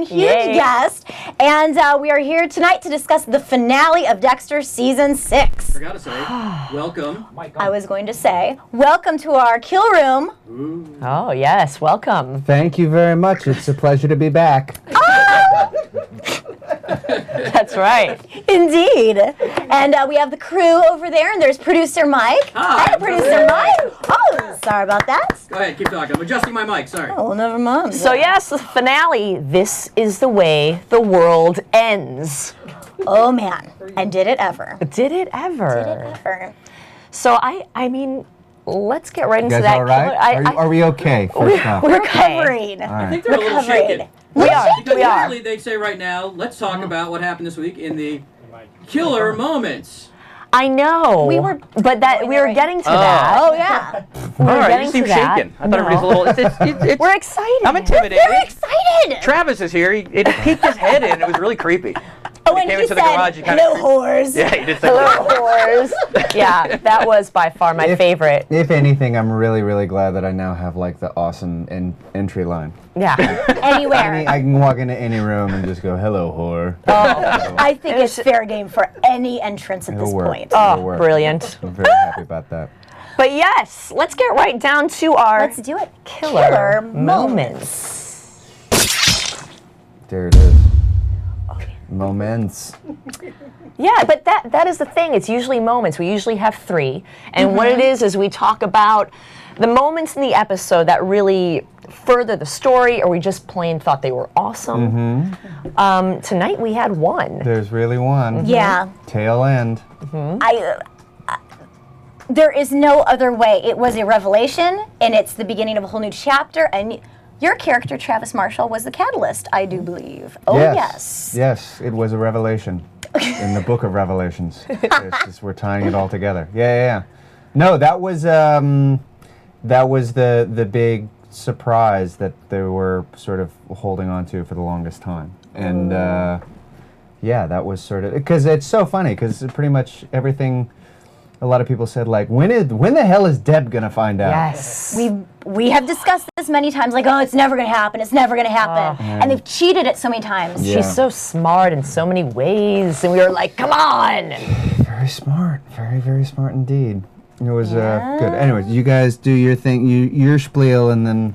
Huge guest, and we are here tonight to discuss the finale of Dexter Season 6. Forgot to say, welcome. I was going to say, welcome to our kill room. Ooh. Oh, yes, welcome. Thank you very much. It's a pleasure to be back. Oh! That's right. Indeed. And we have the crew over there, and there's producer Mike. Hi, producer Mike. Oh, sorry about that. Go ahead, keep talking. I'm adjusting my mic, sorry. Oh, never mind. So yes, the finale, this is the way the world ends. Oh man, and did it ever. Did it ever? Did it ever. So I mean, let's get right into guys that. All right? Are we okay? We're recovering. All right. I think they're a little shaken. We are. Because We are. usually they'd say right now, let's talk about what happened this week in the killer moments. I know. We were getting to that. Oh yeah. We were All right, getting you seem to that. shaken. I thought everybody's a little. It's, We're excited. I'm intimidated. Very excited. Travis is here. He peeked his head in. It was really creepy. Oh, When and he came he into the said, garage, he kinda "No freaked- whores." Yeah, he did say Hello, whores. Yeah, that was by far my favorite. If anything, I'm really, really glad that I now have like the awesome entry line. Yeah. Anywhere. I can walk into any room and just go, "Hello, whore." Oh, I think it's fair game for any entrance at this It'll work. point. It'll work. Brilliant. I'm very happy about that. But yes, let's get right down to our Let's do it. killer moments. There it is. Moments. Yeah, but that is the thing. It's usually moments. We usually have 3. And what it is we talk about the moments in the episode that really further the story, or we just plain thought they were awesome. Tonight we had one. There's really one. Yeah. Tail end. There is no other way. It was a revelation, and it's the beginning of a whole new chapter. And your character, Travis Marshall, was the catalyst, I do believe. Oh, yes. Yes, it was a revelation in the book of Revelations. We're tying it all together. Yeah. No, that was the big surprise that they were sort of holding on to for the longest time. And yeah, that was sort of, because it's so funny, because pretty much everything. A lot of people said, like, when the hell is Deb gonna find out? Yes. We have discussed this many times, like, oh, it's never gonna happen, it's never gonna happen. And they've cheated it so many times. Yeah. She's so smart in so many ways, and we were like, come on! Very smart. Very, very smart indeed. It was good. Anyways, you guys do your thing, your spiel, and then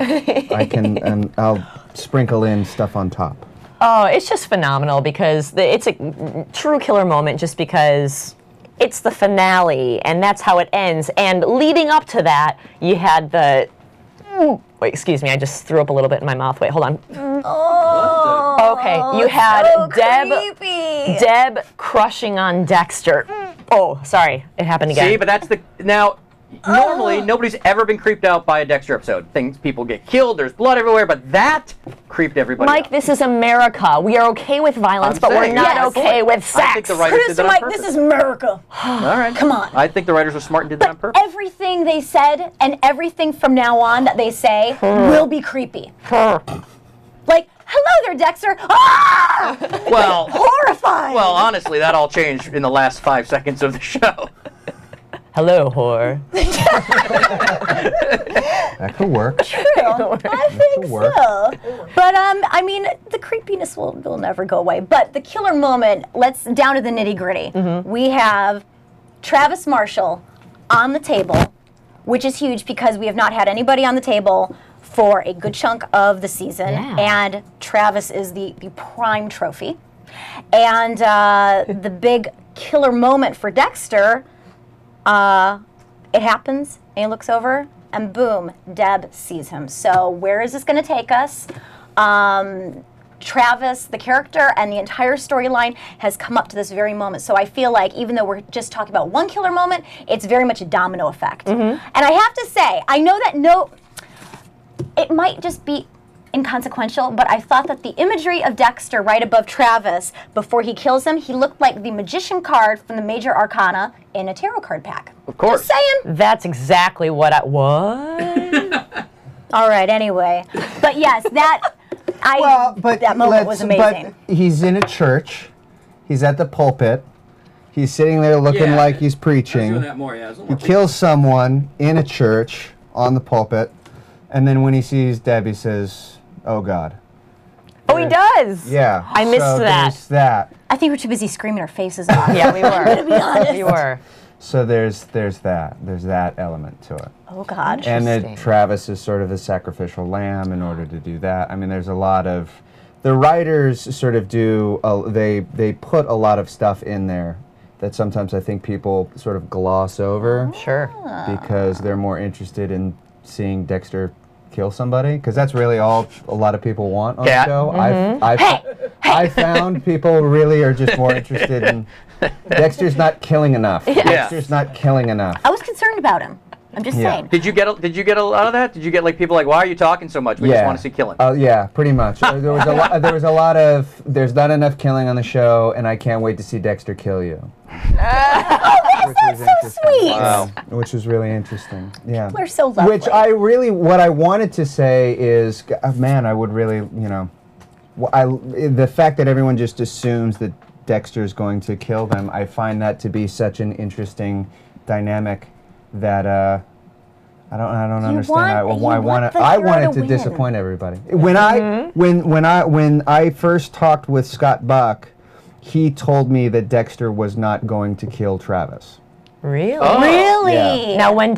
I'll sprinkle in stuff on top. Oh, it's just phenomenal, because it's a true killer moment just because it's the finale, and that's how it ends. And leading up to that, you had the... Wait, excuse me, I just threw up a little bit in my mouth. Wait, hold on. Oh. Okay, you had so creepy. Deb crushing on Dexter. Oh, sorry, it happened again. See, but that's the now. Normally, nobody's ever been creeped out by a Dexter episode. People get killed, there's blood everywhere, but that creeped everybody Mike, out. this is America. We are okay with violence, but we're not okay with sex. I think the writers did Producer that on Mike, purpose. this is America. All right. Come on. I think the writers were smart and did that on But purpose. everything they said and everything from now on that they say will be creepy. Like, hello there, Dexter. Ah! Well, Horrifying. well, honestly, that all changed in the last 5 seconds of the show. Hello, whore. That could work. True. I think work. so. But I mean, the creepiness will never go away. But the killer moment, let's down to the nitty gritty. We have Travis Marshall on the table, which is huge because we have not had anybody on the table for a good chunk of the season, and Travis is the prime trophy. And the big killer moment for Dexter, it happens, and he looks over, and boom, Deb sees him. So where is this going to take us? Travis, the character, and the entire storyline has come up to this very moment. So I feel like even though we're just talking about one killer moment, it's very much a domino effect. And I have to say, I know that it might just be inconsequential, but I thought that the imagery of Dexter right above Travis before he kills him, he looked like the magician card from the Major Arcana in a tarot card pack. Of course. Just saying. That's exactly what I... What? All right, anyway. But yes, that moment was amazing. But he's in a church. He's at the pulpit. He's sitting there looking like he's preaching. Doing that more, yeah. He kills someone in a church on the pulpit, and then when he sees Deb, he says, "Oh God." Oh, he does. Yeah. I missed that. There's that. I think we're too busy screaming our faces off. Yeah, we were. To be honest. We were. So there's that. There's that element to it. Oh God. And then Travis is sort of a sacrificial lamb in order to do that. I mean, there's a lot of... The writers sort of do... they put a lot of stuff in there that sometimes I think people sort of gloss over. Sure. Because they're more interested in seeing Dexter kill somebody. Because that's really all a lot of people want on the show. I found people really are just more interested in... Dexter's not killing enough. Dexter's not killing enough. I was concerned about him. I'm just saying. Did you get a lot of that? Did you get like people like, why are you talking so much? We just want to see killing. Yeah, pretty much. There was a lot of there's not enough killing on the show, and I can't wait to see Dexter kill you. That's so sweet. Wow. Which was really interesting. Yeah. We're so lovely. Which what I wanted to say is, man, I would really, the fact that everyone just assumes that Dexter's going to kill them, I find that to be such an interesting dynamic that I don't understand. I wanted to disappoint everybody. When I first talked with Scott Buck, he told me that Dexter was not going to kill Travis. Really? Oh. Really? Yeah. Now, when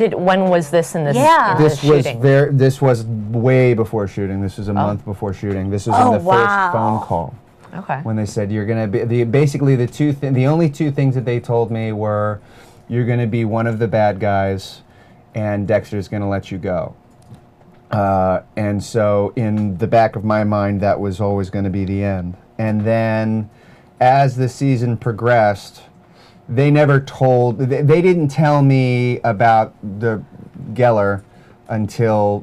was this in this? Yeah. This was way before shooting. This was a month before shooting. This was in the first phone call. Okay. When they said you're gonna be basically the only two things that they told me were you're gonna be one of the bad guys, and Dexter's gonna let you go. And so in the back of my mind, that was always going to be the end. And then as the season progressed, they didn't tell me about the Gellar until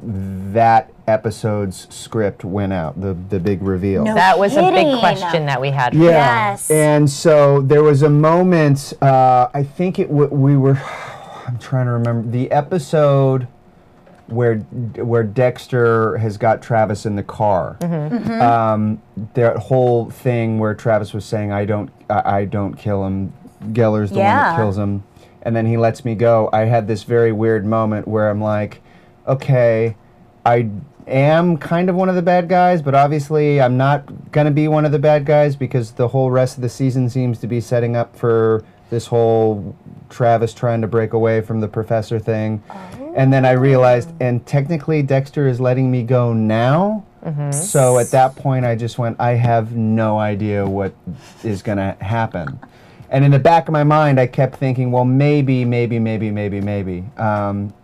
that episode's script went out, the big reveal. No that was kidding. a big question that we had. Yeah. Yes. And so there was a moment, I think I'm trying to remember, the episode where Dexter has got Travis in the car. That whole thing where Travis was saying, I don't kill him, Gellar's the one that kills him, and then he lets me go. I had this very weird moment where I'm like, okay, I am kind of one of the bad guys, but obviously I'm not going to be one of the bad guys because the whole rest of the season seems to be setting up for this whole Travis trying to break away from the professor thing. And then I realized, and technically Dexter is letting me go now. So at that point I just went, I have no idea what is going to happen. And in the back of my mind, I kept thinking, well, maybe. And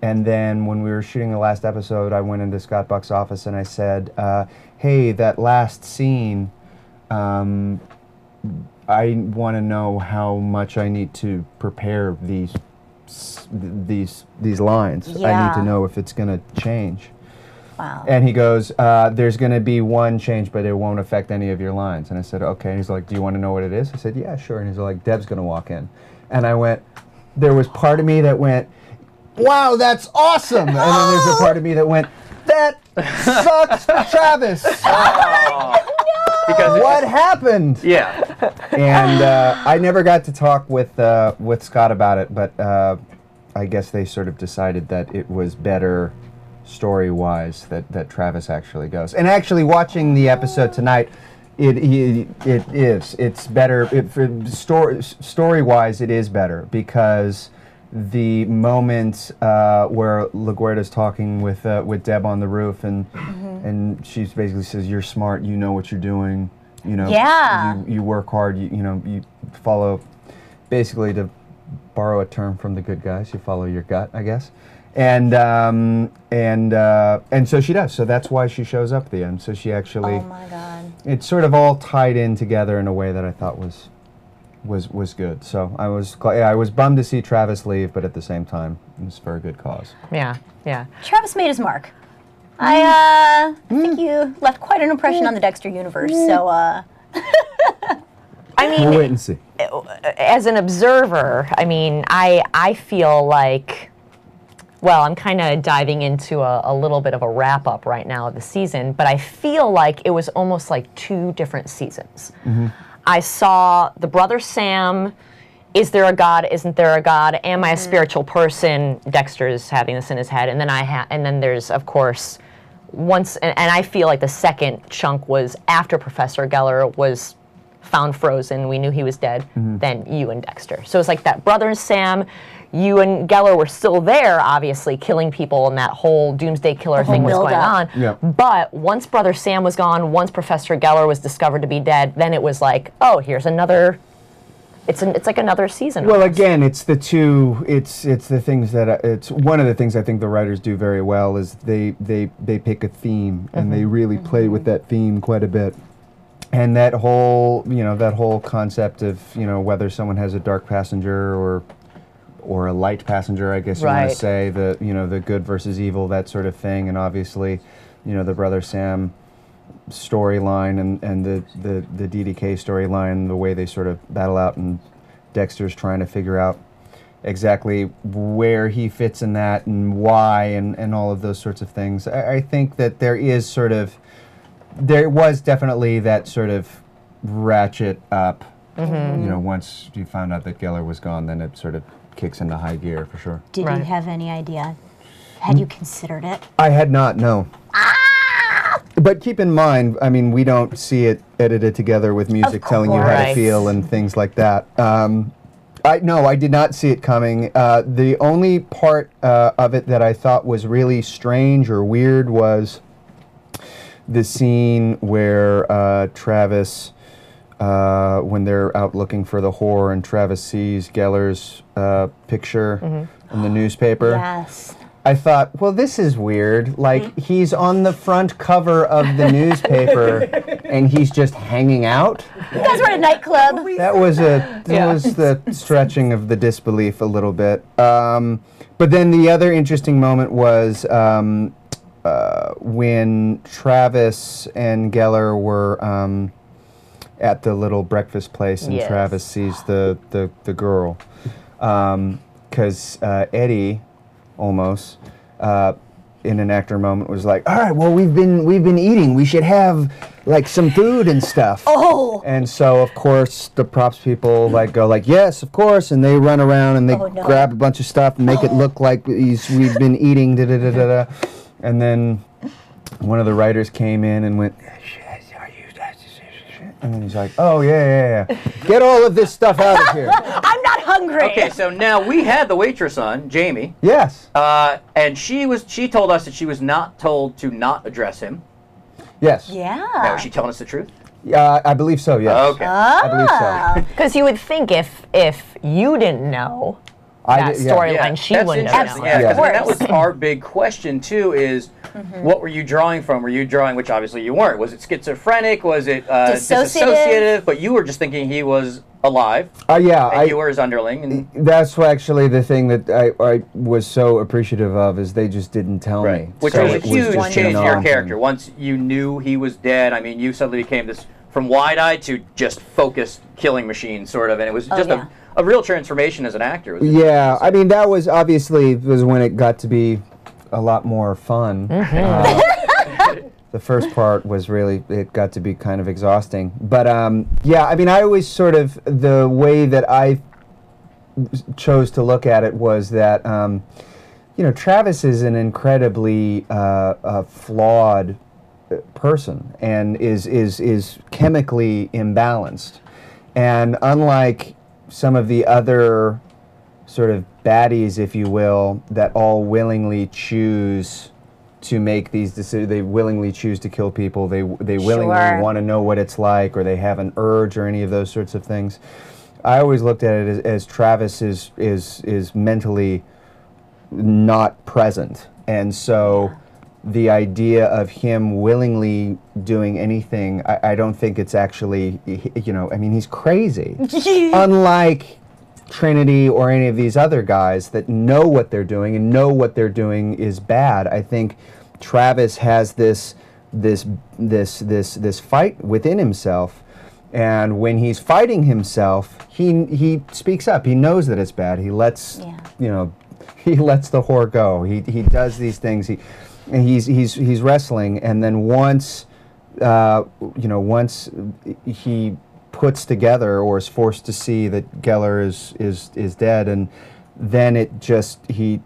then when we were shooting the last episode, I went into Scott Buck's office and I said, hey, that last scene, I want to know how much I need to prepare these lines. I need to know if it's going to change. Wow. And he goes, there's going to be one change, but it won't affect any of your lines. And I said, okay. And he's like, do you want to know what it is? I said, yeah, sure. And he's like, Deb's going to walk in. And I went, there was part of me that went, wow, that's awesome. And then there's a part of me that went, that sucks for Travis. Because what happened? Yeah. And I never got to talk with Scott about it, but I guess they sort of decided that it was better story-wise that Travis actually goes. And actually, watching the episode tonight, it's better. Story-wise, it is better because the moment where LaGuardia's talking with Deb on the roof, and she basically says, "You're smart. You know what you're doing. You know, you work hard. You follow." Basically, to borrow a term from the good guys, you follow your gut, I guess. And so she does. So that's why she shows up at the end. So she actually. Oh my God. It's sort of all tied in together in a way that I thought was good. So I was bummed to see Travis leave, but at the same time, it was for a good cause. Yeah. Travis made his mark. I think you left quite an impression on the Dexter universe. So, I mean, We'll wait and see. as an observer, I mean, I feel like, well, I'm kind of diving into a little bit of a wrap up right now of the season, but I feel like it was almost like 2 different seasons. I saw the brother Sam, is there a God, isn't there a God, am I a spiritual person, Dexter's having this in his head, and then and then there's, of course, once, and I feel like the second chunk was after Professor Gellar was found frozen, we knew he was dead, then you and Dexter. So it's like that brother Sam, you and Gellar were still there, obviously, killing people, and that whole Doomsday Killer thing was going on. Yep. But once Brother Sam was gone, once Professor Gellar was discovered to be dead, then it was like, oh, here's another. It's like another season. Well, almost. again, it's the two. It's the things that it's one of the things I think the writers do very well is they pick a theme and they really play with that theme quite a bit. And that whole concept of whether someone has a dark passenger or a light passenger, I guess you want to say, the good versus evil, that sort of thing. And obviously, the Brother Sam storyline and the DDK storyline, the way they sort of battle out, and Dexter's trying to figure out exactly where he fits in that and why and all of those sorts of things. I think that there was definitely that sort of ratchet up. Once you found out that Gellar was gone, then it sort of kicks into high gear for sure. did you have any idea? Had you considered it? I had not, no. But keep in mind, I mean, we don't see it edited together with music telling you how to feel and things like that. I did not see it coming. The only part of it that I thought was really strange or weird was the scene where Travis, when they're out looking for the whore, and Travis sees Gellar's picture in the newspaper. Yes. I thought, well, this is weird. Like, he's on the front cover of the newspaper, and he's just hanging out. You guys were at a nightclub. That was the stretching of the disbelief a little bit. But then the other interesting moment was when Travis and Gellar were at the little breakfast place, and Travis sees the girl, because Eddie, Olmos, in an actor moment, was like, all right, well, we've been eating, we should have like some food and stuff. And so of course the props people go yes, of course, and they run around and they grab a bunch of stuff and make it look like we've been eating, and then one of the writers came in and went, and then he's like, oh, yeah. Get all of this stuff out of here. I'm not hungry. Okay, so now we had the waitress on, Jamie. Yes. And she told us that she was not told to not address him. Yes. Yeah. Now, is she telling us the truth? I believe so, yes. Okay. I believe so. Because you would think if you didn't know that storyline, she wouldn't have known. Yeah, because that was our big question too. Is what were you drawing from? Were you drawing, which obviously you weren't? Was it schizophrenic? Was it dissociative? But you were just thinking he was alive. And you were his underling. And that's actually the thing that I was so appreciative of, is they just didn't tell me. Which was a huge change in your character. Once you knew he was dead, I mean, you suddenly became this from wide-eyed to just focused killing machine, sort of, and it was just a real transformation as an actor. Yeah, I mean, that was obviously when it got to be a lot more fun. The first part was really, it got to be kind of exhausting. But yeah, I mean, I always sort of, the way that I chose to look at it was that, Travis is an incredibly flawed person and is chemically imbalanced. And unlike some of the other sort of baddies, if you will, that all willingly choose to make these decisions, they willingly choose to kill people, they willingly want to know what it's like, or they have an urge, or any of those sorts of things. I always looked at it as Travis is mentally not present, and so the idea of him willingly doing anything, I don't think it's actually, I mean, he's crazy. Unlike Trinity or any of these other guys that know what they're doing and know what they're doing is bad. I think Travis has this fight within himself, and when he's fighting himself, he speaks up. He knows that it's bad. He lets he lets the whore go. He does these things. He's wrestling, and then once once he puts together or is forced to see that Gellar is dead, and then it just he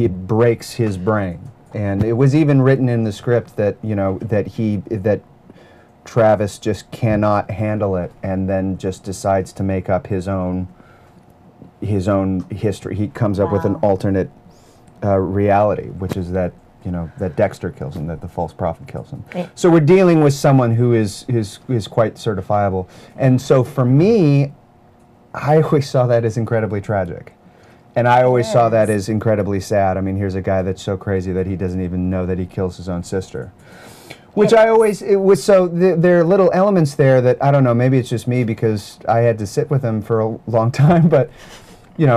breaks his brain. And it was even written in the script that that Travis just cannot handle it, and then just decides to make up his own history. He comes up with an alternate reality, which is that that Dexter kills him, that the false prophet kills him. Yeah. So we're dealing with someone who is quite certifiable. And so for me, I always saw that as incredibly tragic. And I always saw that as incredibly sad. I mean, here's a guy that's so crazy that he doesn't even know that he kills his own sister. Which there are little elements there that, I don't know, maybe it's just me because I had to sit with him for a long time, but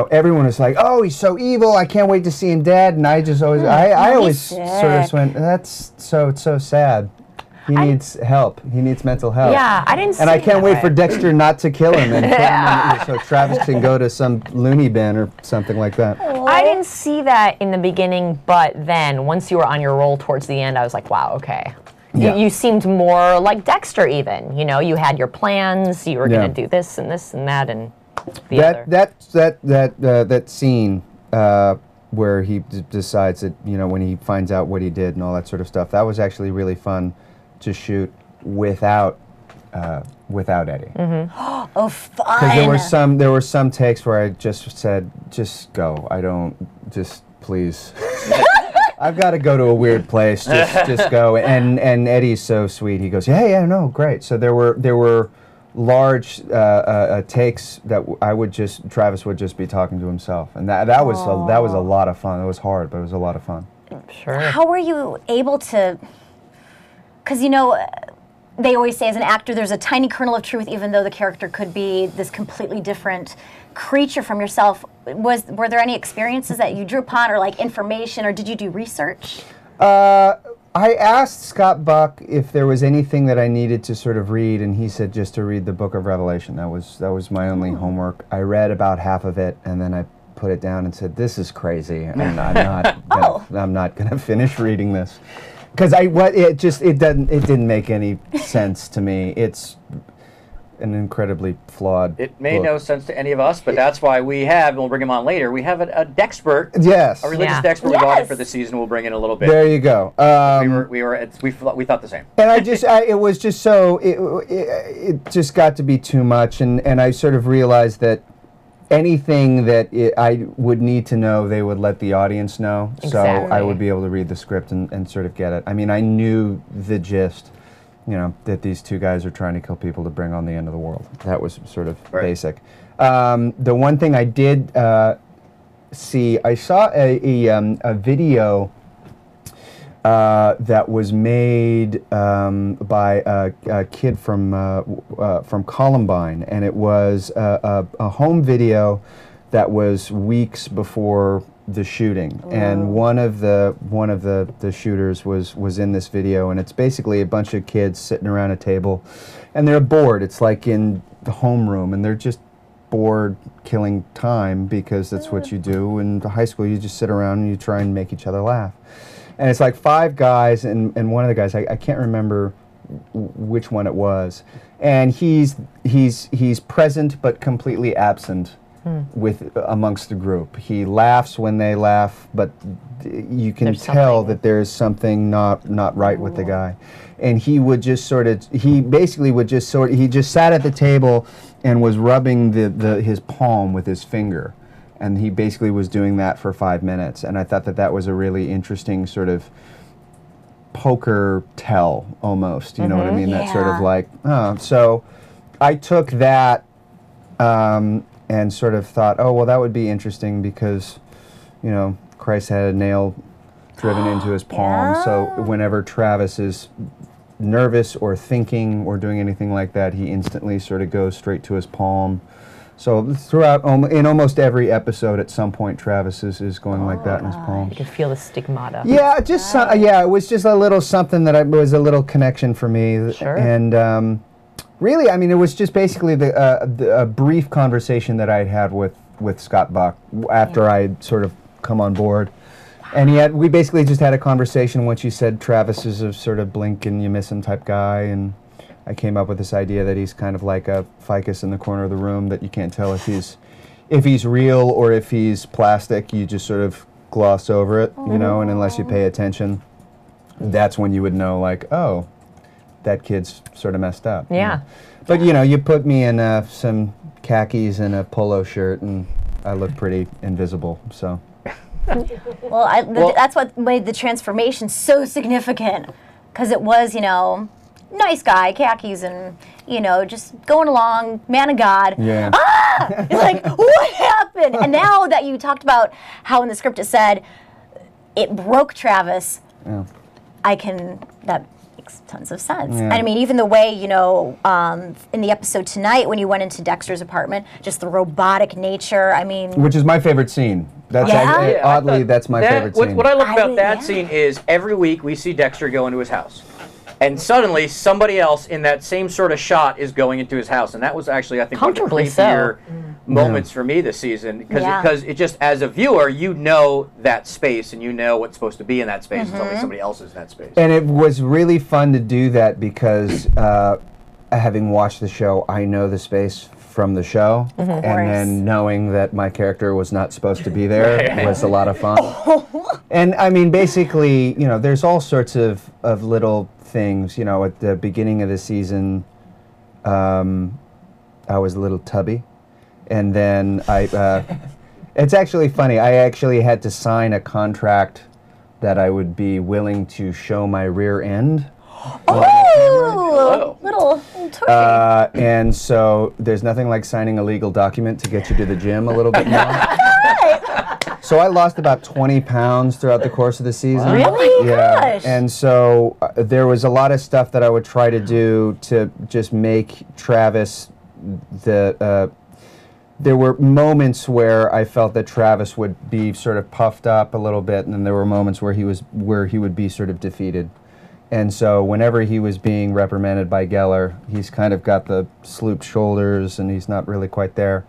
everyone was like, "Oh, he's so evil! I can't wait to see him dead." And I just always, I always sort of went, "That's so sad. He needs help. He needs mental help." Yeah, I didn't. And I can't wait for Dexter not to kill him, and put him so Travis can go to some loony bin or something like that. I didn't see that in the beginning, but then once you were on your roll towards the end, I was like, "Wow, okay." Yeah. You seemed more like Dexter, even. You had your plans. You were going to do this and this and that, and. That scene where he decides that when he finds out what he did and all that sort of stuff, that was actually really fun to shoot without Eddie. Mm-hmm. Oh, fun! Because there were some takes where I just said, "Just go. Just please." I've got to go to a weird place. Just go. And Eddie's so sweet. He goes, yeah, no, great. So there were large takes that Travis would just be talking to himself, and that was a lot of fun. It was hard, but it was a lot of fun. Sure. How were you able to? Because they always say as an actor, there's a tiny kernel of truth, even though the character could be this completely different creature from yourself. Were there any experiences that you drew upon, or like information, or did you do research? I asked Scott Buck if there was anything that I needed to sort of read, and he said just to read the Book of Revelation. That was my only homework. I read about half of it, and then I put it down and said, "This is crazy. I'm not going to finish reading this," because it didn't make any sense to me. It's an incredibly flawed It made book. no sense to any of us, but that's why we have, and we'll bring him on later, we have a Dexpert. Yes. A religious Dexpert we brought in for the season. We'll bring in a little bit. There you go. We thought the same. And it just got to be too much, and I sort of realized that anything that I would need to know, they would let the audience know. Exactly. So I would be able to read the script and sort of get it. I mean, I knew the gist. That these two guys are trying to kill people to bring on the end of the world. That was sort of basic. The one thing I did see, I saw a video that was made by a kid from Columbine, and it was a home video that was weeks before the shooting, and one of the shooters was in this video, and it's basically a bunch of kids sitting around a table, and they're bored. It's like in the homeroom, and they're just bored, killing time, because that's what you do in high school. You just sit around and you try and make each other laugh. And it's like 5 guys, and one of the guys, I can't remember which one it was, and he's present but completely absent amongst the group. He laughs when they laugh, but you can tell that there's something not right with the guy. And he would just he just sat at the table and was rubbing his palm with his finger, and he basically was doing that for 5 minutes. And I thought that was a really interesting sort of poker tell, almost. You know what I mean? That sort of like, so I took that and sort of thought, oh, well, that would be interesting because, Christ had a nail driven into his palm. So whenever Travis is nervous or thinking or doing anything like that, he instantly sort of goes straight to his palm. So throughout, in almost every episode, at some point, Travis is going like that in his poems. You can feel the stigmata. Yeah, just yeah, it was just a little something that was a little connection for me. Sure. And really, I mean, it was just basically a brief conversation that I'd had with Scott Buck after I'd sort of come on board. And we basically just had a conversation once you said Travis is a sort of blink and you miss him type guy, and I came up with this idea that he's kind of like a ficus in the corner of the room that you can't tell if he's real or if he's plastic. You just sort of gloss over it, you know, and unless you pay attention, that's when you would know, like, oh, that kid's sort of messed up. Yeah. You know? But, you know, you put me in some khakis and a polo shirt and I look pretty invisible, so. Well, that's what made the transformation so significant, because it was, you know, nice guy, khakis, and, you know, just going along, man of God. Yeah. Ah! It's like, what happened? And now that you talked about how in the script it said it broke Travis, that makes tons of sense. Yeah. And I mean, even the way, you know, in the episode tonight when you went into Dexter's apartment, just the robotic nature, I mean. Which is my favorite scene. That's oddly, that's my favorite scene. What I love about that scene is every week we see Dexter go into his house. And suddenly somebody else in that same sort of shot is going into his house. And that was actually, I think, one of the creepier moments for me this season. Because it just, as a viewer, you know that space and you know what's supposed to be in that space. It's only somebody else's in that space. And it was really fun to do that because having watched the show, I know the space from the show. And then knowing that my character was not supposed to be there was a lot of fun. And I mean, basically, you know, there's all sorts of little things. You know, at the beginning of the season, I was a little tubby. And then it's actually funny, I actually had to sign a that I would be willing to show my rear end. Oh, little twig. And so there's nothing like signing a legal document to get you to the gym a little bit more. So I lost about 20 pounds throughout the course of the season. Really? Yeah. Gosh. And so there was a lot of stuff that I would try to do to just make Travis there were moments where I felt that Travis would be sort of puffed up a little bit, and then there were moments where he would be sort of defeated. And so whenever he was being reprimanded by Gellar, he's kind of got the slooped shoulders and he's not really quite there.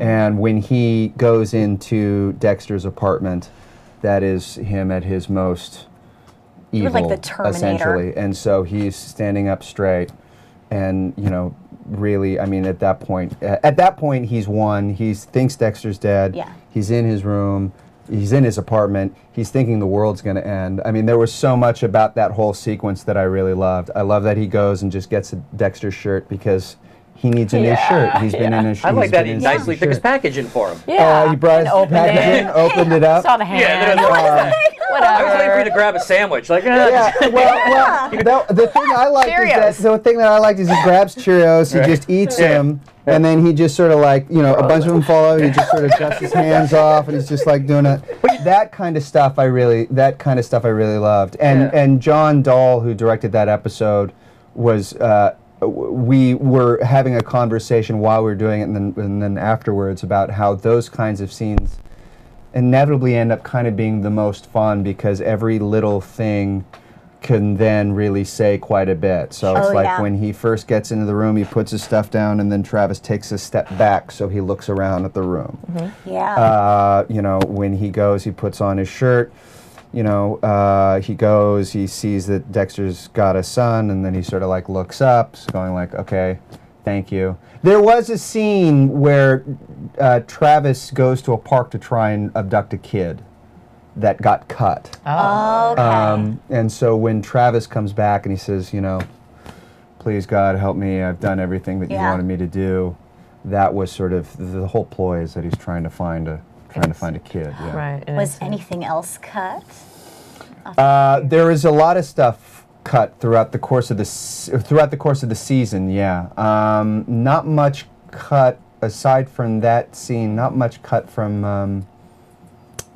And when he goes into Dexter's apartment, that is him at his most evil, like the Terminator. essentially. And so he's standing up straight and, you know, really, I mean, at that point he's won. He thinks Dexter's dead. Yeah. He's in his room. He's in his apartment. He's thinking the world's going to end. I mean, there was so much about that whole sequence that I really loved. I love that he goes and just gets a Dexter shirt because he needs a new shirt. He's been in a shirt. I like that he nicely took his package in for him. Yeah. He brought his package in, opened it up. Saw the hand. Whatever. I was waiting for you to grab a sandwich. Like, the thing I liked is he grabs Cheerios, he just eats them, and then he just sort of like, you know, a bunch of them fall out, and he just sort of dusts his hands off, and he's just like doing it. That kind of stuff I really loved. And John Dahl, who directed that episode, was we were having a conversation while we were doing it, and then afterwards about how those kinds of scenes inevitably end up kind of being the most fun because every little thing can then really say quite a bit. So it's like when he first gets into the room, he puts his stuff down, and then Travis takes a step back so he looks around at the room. You know, when he goes, he puts on his shirt. You know, he goes, he sees that Dexter's got a son, and then he sort of like looks up, going like, okay, thank you. There was a scene where Travis goes to a park to try and abduct a kid that got cut. Oh, okay. And so when Travis comes back and he says, you know, please God help me, I've done everything that you wanted me to do, that was sort of the whole ploy, is that he's trying to find a kid. Yeah. Right. Was anything else cut? There is a lot of stuff cut throughout the course of the season. Yeah, not much cut aside from that scene. Not much cut from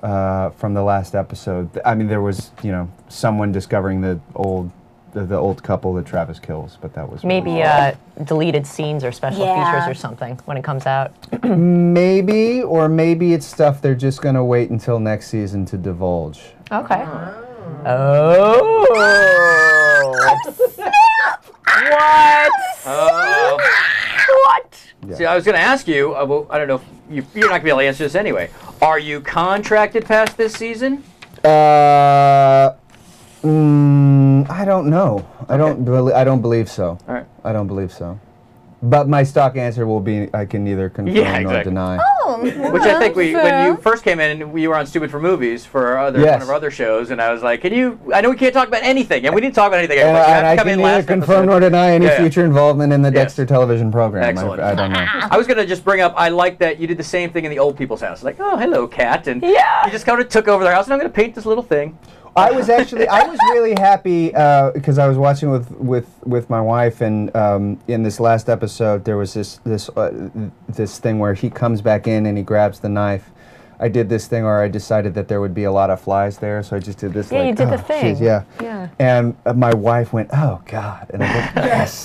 the last episode. I mean, there was, you know, someone discovering the old the old couple that Travis kills, but that was maybe deleted scenes or special features or something when it comes out. Maybe, or maybe it's stuff they're just going to wait until next season to divulge. Okay. Oh. What? What? Yeah. See, I was going to ask you, well, I don't know if you're not going to be able to answer this anyway. Are you contracted past this season? I don't know. Okay. I don't believe so. All right. I don't believe so. But my stock answer will be I can neither confirm nor deny. Oh, which I think when you first came in, we were on Stupid for Movies for one of our other shows, and I was like, I know we can't talk about anything, and we didn't talk about anything. And I can neither confirm nor deny any future involvement in the Dexter television program. Excellent. I don't know. I was going to just bring up, I like that you did the same thing in the old people's house. Like, oh, hello, Kat. And you just kind of took over their house, and I'm going to paint this little thing. I was really happy because I was watching with my wife, and in this last episode there was this thing where he comes back in and he grabs the knife. I did this thing where I decided that there would be a lot of flies there, so I just did this. Yeah, you did the thing. Yeah. And my wife went, "Oh God!" And I went, "Yes,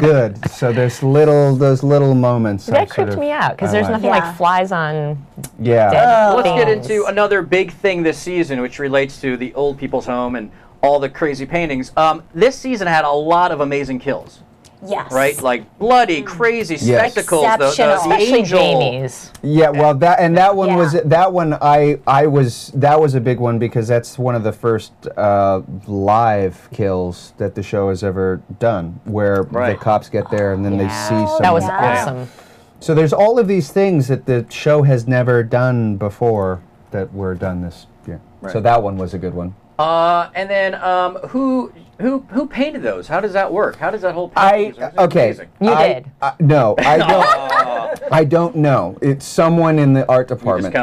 good." So there's those little moments. That creeped me out because there's nothing like flies on. Yeah. Let's get into another big thing this season, which relates to the old people's home and all the crazy paintings. This season had a lot of amazing kills. Yes. Right? Like bloody, crazy spectacles. Exceptional. The angel. Jamie's. Yeah, well, that one was a big one because that's one of the first live kills that the show has ever done, where the cops get there and then they see someone. That was awesome. So there's all of these things that the show has never done before that were done this year. Right. So that one was a good one. And then who painted those? How does that work? How does that whole process? You did. No, I don't. I don't know. It's someone in the art department.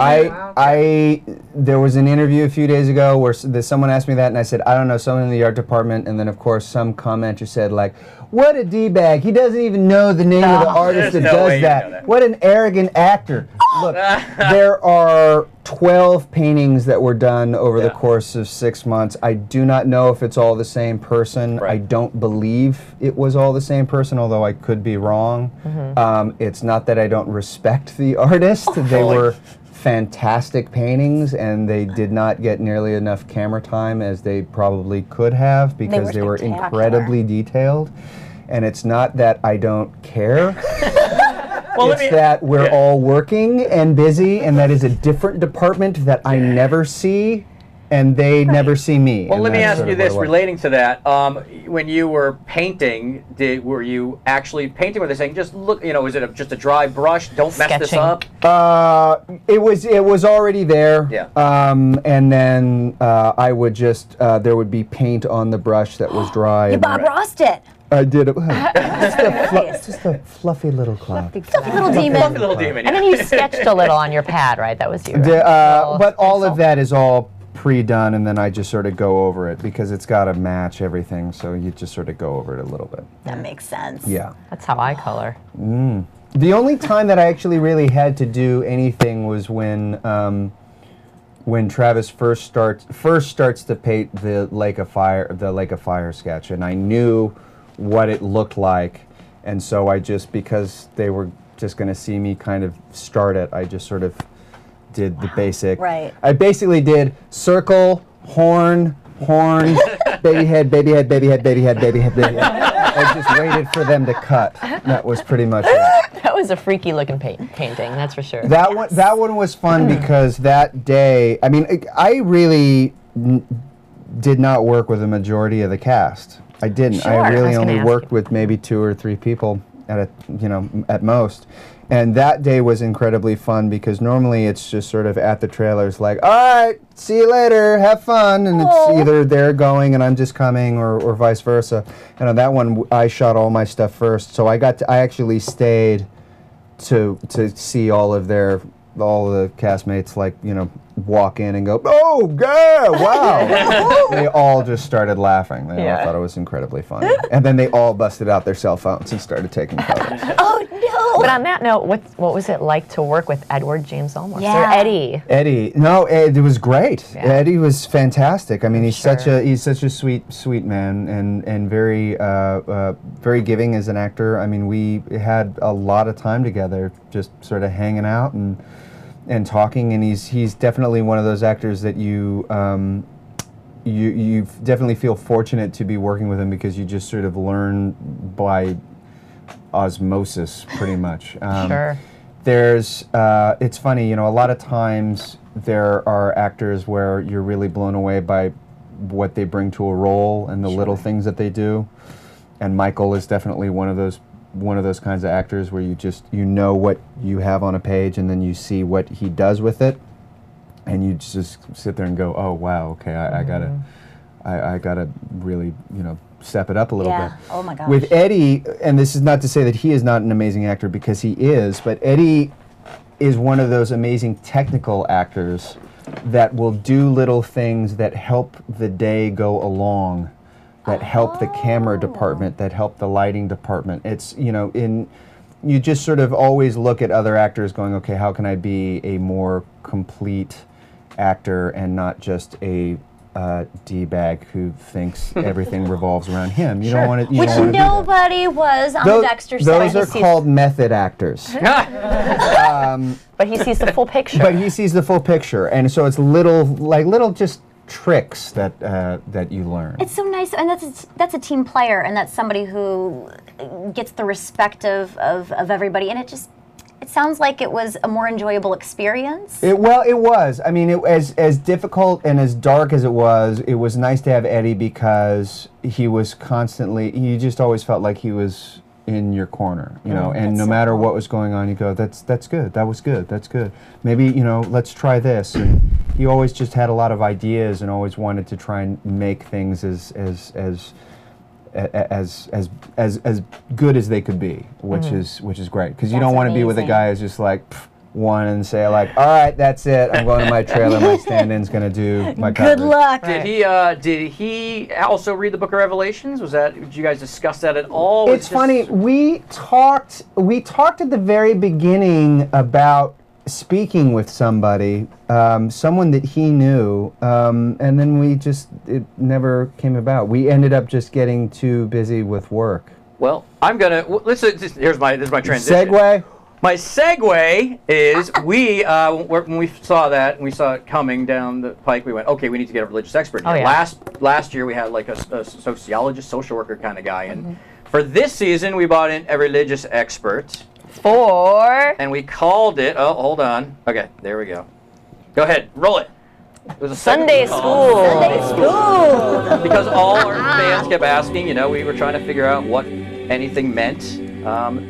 There was an interview a few days ago where someone asked me that, and I said, I don't know, someone in the art department. And then of course some commenter said like, what a D-bag. He doesn't even know the name of the artist that does that. What an arrogant actor. Look, there are 12 paintings that were done over the course of 6 months. I do not know if it's all the same person. Right. I don't believe it was all the same person, although I could be wrong. It's not that I don't respect the artist. They were fantastic paintings, and they did not get nearly enough camera time as they probably could have because they were incredibly detailed. And it's not that I don't care. It's that we're all working and busy, and that is a different department that I never see, and they never see me. Well, let me ask you this, relating to that. When you were painting, were you actually painting? Were they saying, just look, is it just a dry brush? Don't mess this up? It was already there. Yeah. And then I would just, there would be paint on the brush that was dry. You Bob Rossed it. I did. Just a fluffy little cloud. Fluffy little demon. Fluffy little demon. And then you sketched a little on your pad, right? That was you. But all of that is all pre-done, and then I just sort of go over it because it's got to match everything. So you just sort of go over it a little bit. That makes sense. Yeah. That's how I color. The only time that I actually really had to do anything was when Travis first starts to paint the Lake of Fire sketch, and I knew what it looked like, and so I just, because they were just going to see me kind of start it, I just sort of did the basic. Right. I basically did circle, horn, baby head, baby head, baby head, baby head, baby head, baby head. I just waited for them to cut. That was pretty much it. That was a freaky looking painting, that's for sure. That one was fun because that day, I mean, I really did not work with a majority of the cast. I didn't. Sure, I really only worked with maybe 2 or 3 people at most. And that day was incredibly fun because normally it's just sort of at the trailers like, all right, see you later, have fun. And it's either they're going and I'm just coming or vice versa. And on that one, I shot all my stuff first. So I actually stayed to see all of the castmates, like, walk in and go, "Oh, yeah, wow!" They all just started laughing. They all thought it was incredibly funny, and then they all busted out their cell phones and started taking photos. Oh no! But on that note, what was it like to work with Edward James Olmos or Eddie? Eddie, no, it was great. Yeah. Eddie was fantastic. I mean, he's such a sweet man, and very very giving as an actor. I mean, we had a lot of time together, just sort of hanging out and talking. And he's definitely one of those actors that you definitely feel fortunate to be working with him, because you just sort of learn by osmosis, pretty much. Sure. There's, it's funny, you know, a lot of times there are actors where you're really blown away by what they bring to a role and the little things that they do. And Michael is definitely one of those kinds of actors where you know what you have on a page, and then you see what he does with it, and you just sit there and go, "Oh wow, okay, I gotta really, you know, step it up a little bit." Oh my gosh. With Eddie, and this is not to say that he is not an amazing actor, because he is, but Eddie is one of those amazing technical actors that will do little things that help the day go along, that help the camera department, that help the lighting department. It's, you know, you just sort of always look at other actors going, okay, how can I be a more complete actor and not just a D-bag who thinks everything revolves around him. You don't want to. Which nobody was on the Dexter side. Those are called method actors. But he sees the full picture. But he sees the full picture, and so it's little just tricks that you learn. It's so nice, and that's a team player, and that's somebody who gets the respect of everybody, and it sounds like it was a more enjoyable experience. It was. I mean, as difficult and as dark as it was nice to have Eddie, because he was constantly, you just always felt like he was in your corner, you know, and no matter what was going on, you go, that's good, that was good, that's good. Maybe, you know, let's try this. And he always just had a lot of ideas and always wanted to try and make things as good as they could be, which is great, because you don't want to be with a guy who's just like one and say like, all right, that's it, I'm going to my trailer, my stand-in's going to do my good luck. Did he also read the Book of Revelations? Did you guys discuss that at all? It's funny, we talked at the very beginning about speaking with somebody, someone that he knew, and then it never came about. We ended up just getting too busy with work. Well, here's my transition. Segue? My segue is when we saw that and we saw it coming down the pike, we went, okay, we need to get a religious expert here. Last year we had like a sociologist, social worker kind of guy, and for this season we brought in a religious expert. And we called it, oh, hold on. Okay, there we go. Go ahead, roll it. It was a Sunday school. Sunday school. Because all our fans kept asking, you know, we were trying to figure out what anything meant.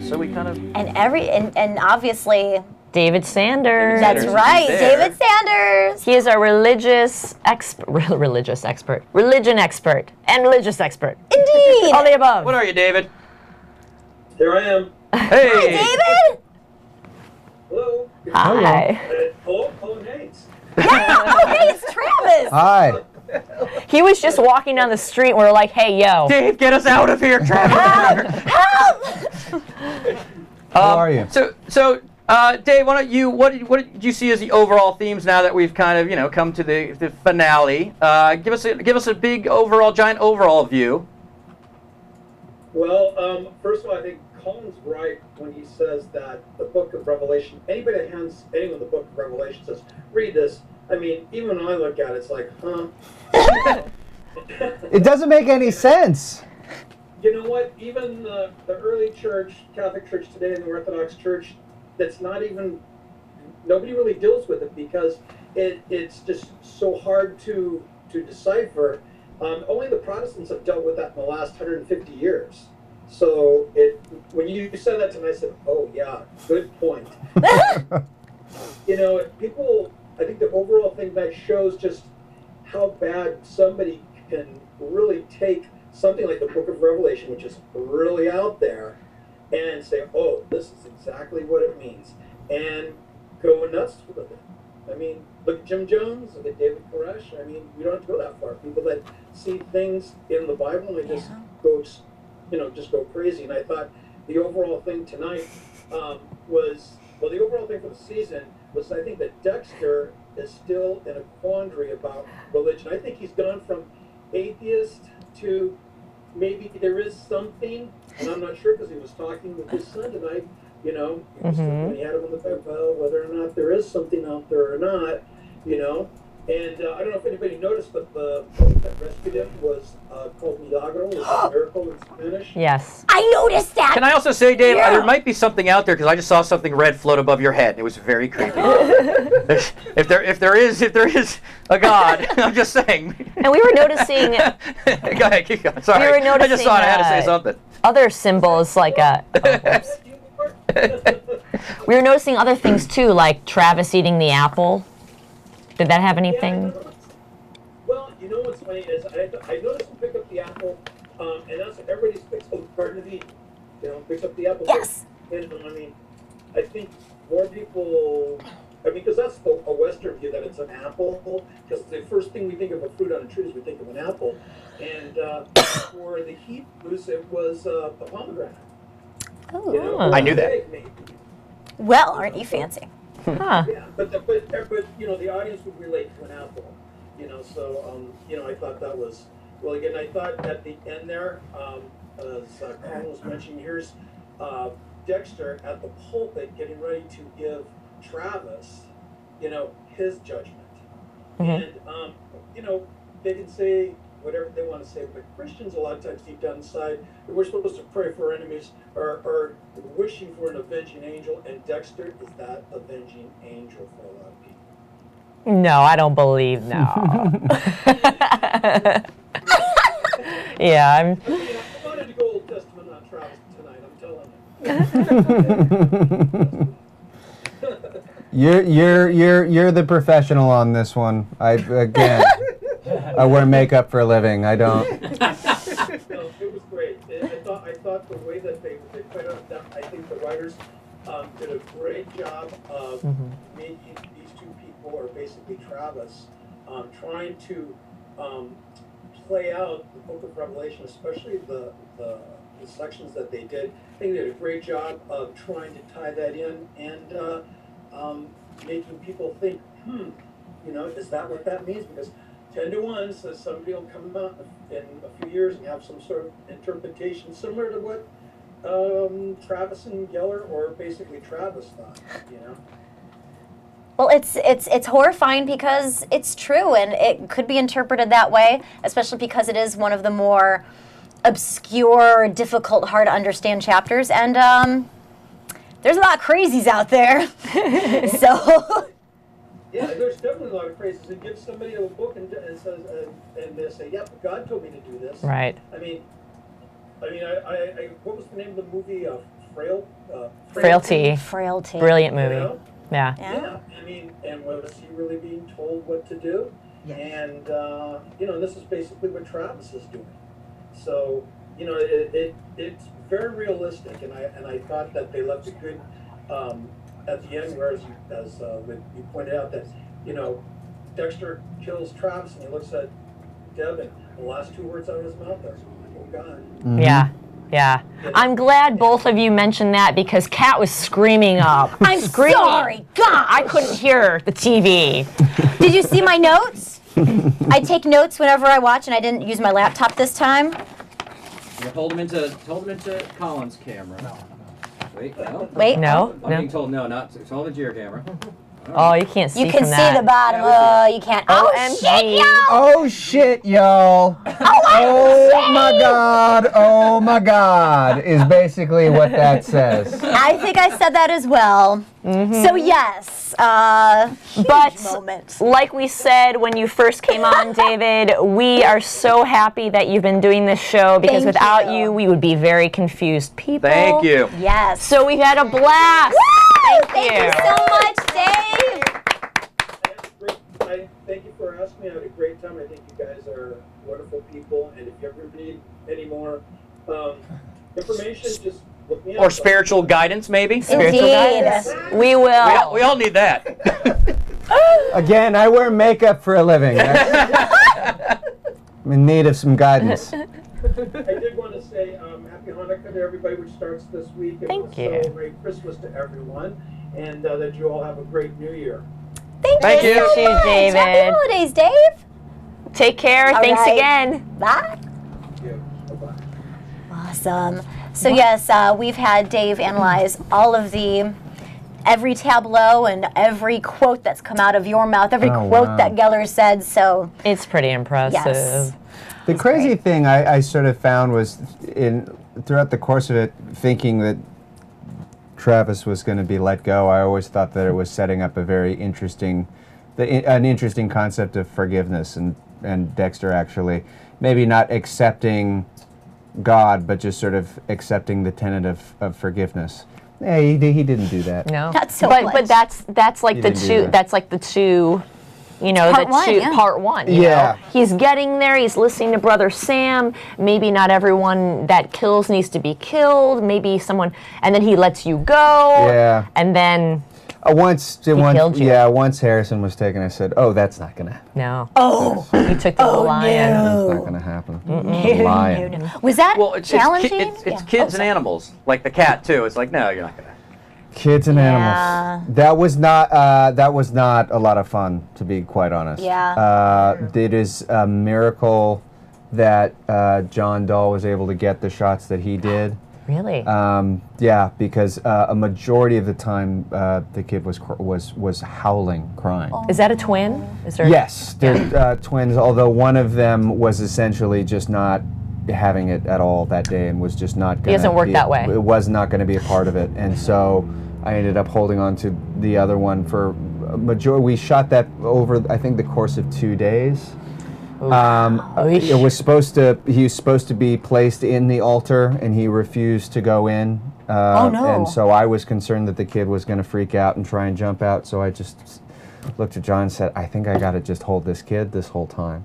So we kind of... And obviously... David Sanders. That's right, David Sanders. He is our religion expert, and religious expert. Indeed. All the above. What are you, David? Here I am. Hey. Hi, David. Hello. Hi. Hello, Colin Hanks. Yeah, okay, it's Travis. Hi. He was just walking down the street and we're like, hey, yo. Dave, get us out of here, Travis. Help! How are you? So, Dave, what did you see as the overall themes now that we've kind of, you know, come to the finale? Give us a big giant overall view. Well, first of all, I think Colin's right when he says that the Book of Revelation, anybody that hands anyone the Book of Revelation says, read this. I mean, even when I look at it, it's like, huh? It doesn't make any sense. You know what? Even the early church, Catholic Church today, and the Orthodox Church, that's not even, nobody really deals with it because it's just so hard to decipher. Only the Protestants have dealt with that in the last 150 years. So when you said that to me, I said, oh yeah, good point. You know, I think the overall thing that shows just how bad somebody can really take something like the Book of Revelation, which is really out there, and say, oh, this is exactly what it means, and go nuts with it. I mean, look at Jim Jones, look at David Koresh. I mean, we don't have to go that far. People that see things in the Bible and they just go, just go crazy. And I thought the overall thing tonight the overall thing for the season was, I think that Dexter is still in a quandary about religion. I think he's gone from atheist to maybe there is something, and I'm not sure because he was talking with his son tonight, when he had him on the bed, well, whether or not there is something out there or not, And I don't know if anybody noticed, but the boat that rescued him was called Milagro, which is a miracle in Spanish. Yes. I noticed that! Can I also say, Dave, there might be something out there because I just saw something red float above your head. It was very creepy. if there is a God, I'm just saying. And we were noticing. Go ahead, keep going. Sorry. We were noticing, I just thought I had to say something. Other symbols like we were noticing other things too, like Travis eating the apple. Did that have anything? Well, you know what's funny is I noticed him pick up the apple, and that's what everybody picks. Oh, Garden of Eden, picks up the apple. Yes. And I mean, I think more people. I mean, because that's a Western view that it's an apple. Because the first thing we think of a fruit on a tree is we think of an apple, and for the Hebrews it was a pomegranate. Oh. I knew that. Maybe. Well, aren't you fancy? Huh. Yeah, but the audience would relate to an apple, So I thought that was really good. And I thought at the end there, as Colin was mentioning, here's Dexter at the pulpit getting ready to give Travis, his judgment. Mm-hmm. And they can say whatever they want to say, but Christians a lot of times deep down inside, we're supposed to pray for our enemies or wishing for an avenging angel, and Dexter is that avenging angel for a lot of people. No, I don't believe no. Yeah, I'm. I wanted to go Old Testament on Travis tonight. I'm telling you. You're the professional on this one. I wear makeup for a living. I don't. No, it was great. I thought the way that they put it up, I think the writers did a great job of making these two people, or basically Travis, trying to play out the Book of Revelation, especially the sections that they did. I think they did a great job of trying to tie that in and making people think, is that what that means? Because 10 to 1 says somebody will come out in a few years and have some sort of interpretation similar to what Travis and Gellar, or basically Travis, thought. Well, it's horrifying because it's true, and it could be interpreted that way, especially because it is one of the more obscure, difficult, hard to understand chapters, and there's a lot of crazies out there. So. Yeah, there's definitely a lot of crazies. It gives somebody a book and says, and they say, "Yep, God told me to do this." Right. I mean, what was the name of the movie? Frailty. Frailty. Brilliant movie. Yeah. Yeah. I mean, and was he really being told what to do? Yes. And this is basically what Travis is doing. So, it's very realistic, and I thought that they left a good. At the end, where as you pointed out that, Dexter kills Travis and he looks at Deb, and the last two words out of his mouth are, "Oh God." Mm-hmm. Yeah. I'm glad both of you mentioned that because Kat was screaming up. I'm sorry, God, I couldn't hear the TV. Did you see my notes? I take notes whenever I watch, and I didn't use my laptop this time. Yeah, hold them into Colin's camera. No. Wait, no. Wait. No. I'm being told no, not to. Hold it to your camera. Oh, you can't see. You can from see that. the bottom. Oh, you can't. Oh shit, y'all! Oh shit, y'all! Oh my God! Oh my God! Is basically what that says. I think I said that as well. Mm-hmm. So yes, huge moment. Like we said when you first came on, David, we are so happy that you've been doing this show because without you, we would be very confused people. Thank you. Yes. So we've had a blast. Woo! Thank you so much, Dave. Thank you for asking me. I had a great time. I think you guys are wonderful people, and if you ever need any more information, just look me up. Or spiritual guidance, maybe. Indeed. We will. We all need that. Again, I wear makeup for a living. I'm in need of some guidance. I did want to say Happy Hanukkah to everybody, which starts this week. And Thank you. Also, Merry Christmas to everyone, and that you all have a great New Year. Thank you so much. David. Happy holidays, Dave. Take care. All Thanks right. again. Bye. Thank you. Bye-bye. Awesome. So yes, we've had Dave analyze all of every tableau and every quote that's come out of your mouth, every quote that Gellar said. So It's pretty impressive. yes. The crazy thing I sort of found was throughout the course of it, thinking that Travis was going to be let go, I always thought that it was setting up a very interesting concept of forgiveness, and Dexter actually maybe not accepting God, but just sort of accepting the tenet of forgiveness. Yeah, he didn't do that. No, That's so But much. that's like He the didn't do two. that. That's like the two. You know, Part one, yeah. part one. You Yeah. know? He's getting there. He's listening to Brother Sam. Maybe not everyone that kills needs to be killed. Maybe someone, and then he lets you go. Yeah. And then Once killed you. Yeah, once Harrison was taken, I said, "Oh, that's not gonna. no. Oh, He took the lion. That's not gonna happen." Lion. no. Was that Well, it's challenging? It's Yeah. kids Oh, and sorry. animals, like the cat too. It's like, no, you're not gonna. Kids and Yeah. animals. That was not a lot of fun, to be quite honest. Yeah. It is a miracle that John Dahl was able to get the shots that he did. Really? Yeah, because a majority of the time the kid was howling, crying. Oh. Is that a twin? Is there? Yes, they're twins. Although one of them was essentially just not having it at all that day and was just not. Gonna doesn't work be- that way. It was not going to be a part of it, and so I ended up holding on to the other one for a majority. We shot that over, I think, the course of 2 days. It was supposed to. He was supposed to be placed in the altar, and he refused to go in. Oh, no. And so I was concerned that the kid was going to freak out and try and jump out. So I just looked at John and said, "I think I got to just hold this kid this whole time."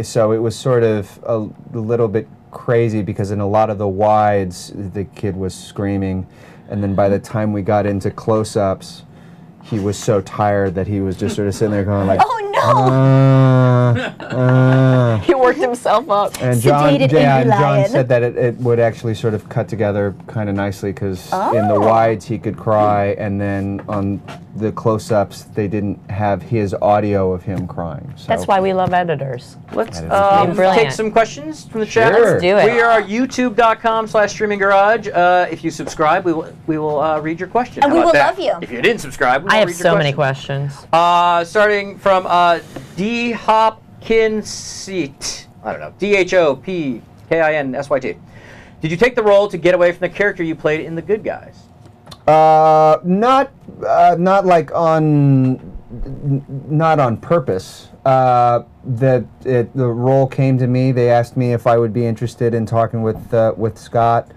So it was sort of a little bit crazy because in a lot of the wides, the kid was screaming, and then by the time we got into close-ups, he was so tired that he was just sort of sitting there going like, Oh no! He worked himself up. And John, Sedated and John lion. said that it would actually sort of cut together kind of nicely because in the wides he could cry, and then on the close-ups they didn't have his audio of him crying. So. That's why we love editors. Let's Brilliant. take some questions from the chat. Sure. Let's do it. We are youtube.com/Streamin Garage. If you subscribe, we will read your question. And How we about will that? love you. If you didn't subscribe, we I won't have read your so many question. questions. Starting from D Hopkinsyt. I don't know. DHOPKINSYT. Did you take the role to get away from the character you played in The Good Guys? Not like not on purpose. The role came to me. They asked me if I would be interested in talking with Scott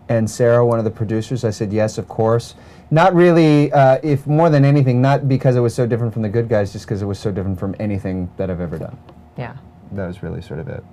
and Sarah, one of the producers. I said yes, of course. Not really, if more than anything, not because it was so different from The Good Guys, just because it was so different from anything that I've ever done. Yeah. That was really sort of it.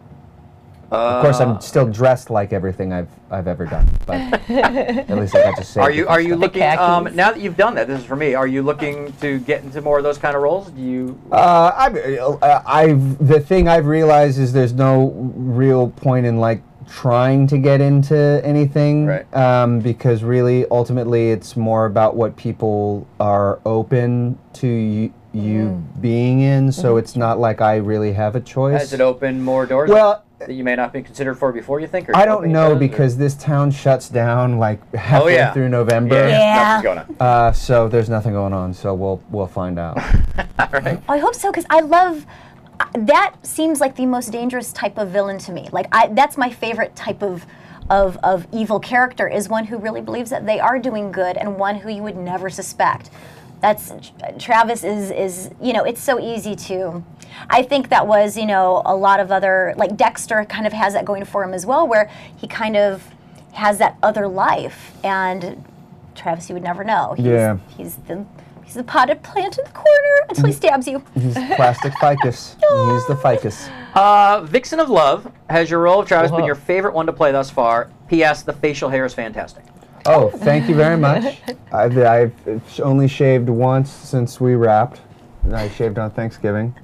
Of course, I'm still dressed like everything I've ever done, but at least I got to say. Are you looking khakis. now that you've done that? This is for me. Are you looking to get into more of those kind of roles? Do you? The thing I've realized is there's no real point in like trying to get into anything, Right. Because really, ultimately, it's more about what people are open to you being in. So it's not like I really have a choice. Has it opened more doors? Well, that you may not be considered for before you think? Or I don't opening know does, or- because this town shuts down like halfway through November. Yeah. Nothing's going on. So there's nothing going on. So we'll find out. All right. I hope so, because I love. That seems like the most dangerous type of villain to me. Like that's my favorite type of evil character, is one who really believes that they are doing good and one who you would never suspect. That's Travis is it's so easy to. I think that was a lot of other, like Dexter kind of has that going for him as well, where he kind of has that other life, and Travis, you would never know. He's the potted plant in the corner until he stabs you. He's plastic ficus. He's the ficus. Vixen of Love, has your role of Travis been your favorite one to play thus far? P.S. The facial hair is fantastic. Oh, thank you very much. I've only shaved once since we wrapped. I shaved on Thanksgiving.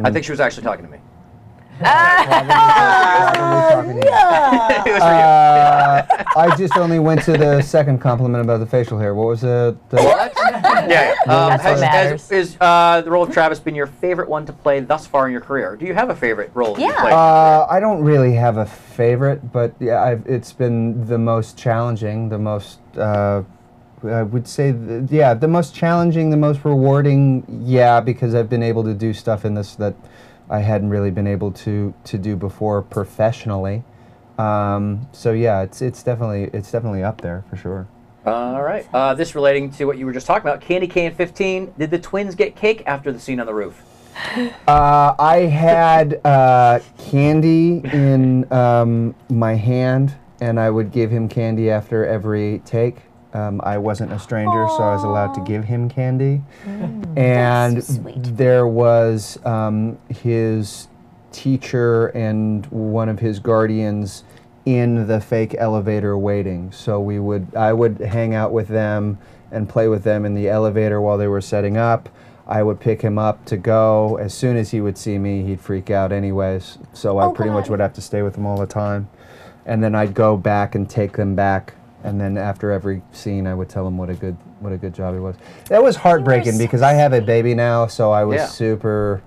I think she was actually talking to me. Probably talking to you. It was for you. I just only went to the second compliment about the facial hair. What was the What? Yeah. That's what matters. Is the role of Travis been your favorite one to play thus far in your career? Do you have a favorite role you played? I don't really have a favorite, but yeah, it's been the most challenging, the most. I would say, the most challenging, the most rewarding. Yeah, because I've been able to do stuff in this that I hadn't really been able to do before professionally. So yeah, it's definitely up there for sure. All right. This relating to what you were just talking about, Candy Cane 15. Did the twins get cake after the scene on the roof? I had candy in my hand, and I would give him candy after every take. I wasn't a stranger, so I was allowed to give him candy. And That's so sweet. there was his teacher and one of his guardians in the fake elevator waiting. So I would hang out with them and play with them in the elevator while they were setting up. I would pick him up to go. As soon as he would see me, he'd freak out anyways. So I pretty much would have to stay with him all the time. And then I'd go back and take them back. And then after every scene, I would tell him what a good job he was. That was heartbreaking because I have a baby now, so I was super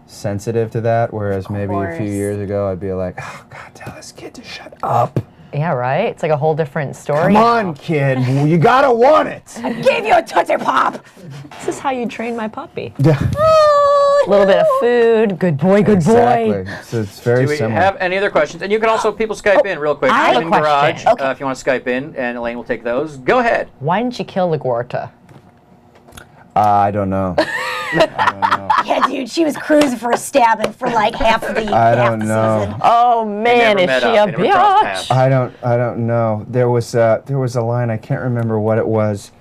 sensitive to that. Whereas maybe a few years ago, I'd be like, "Oh God, tell this kid to shut up." Yeah, right? It's like a whole different story. Come on, kid, you gotta want it. I gave you a Tootsie Pop. This is how you train my puppy. Yeah. Oh, A little bit of food. Good boy, good boy. Exactly. So it's very Do we similar. have any other questions? And you can also, people Skype in real quick. I have a Streamin Garage, question. Okay. if you want to Skype in, and Elaine will take those. Go ahead. Why didn't you kill the gorta? I don't know. I don't know. yeah, dude, she was cruising for a stabbing for like half of the I half don't the know. season. Oh man, never is met she up. a They never crossed paths. bitch? I don't know. There was a line, I can't remember what it was,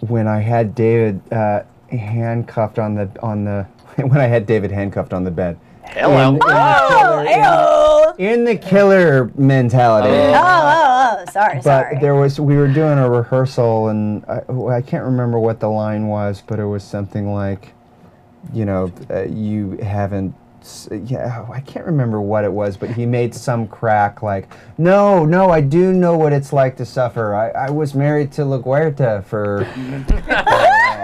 when I had David handcuffed on the when I had David handcuffed on the bed. Hello. In the killer mentality. Sorry. But we were doing a rehearsal, and I can't remember what the line was, but it was something like, you haven't. Yeah, I can't remember what it was, but he made some crack like, no, I do know what it's like to suffer. I was married to La Guerta for.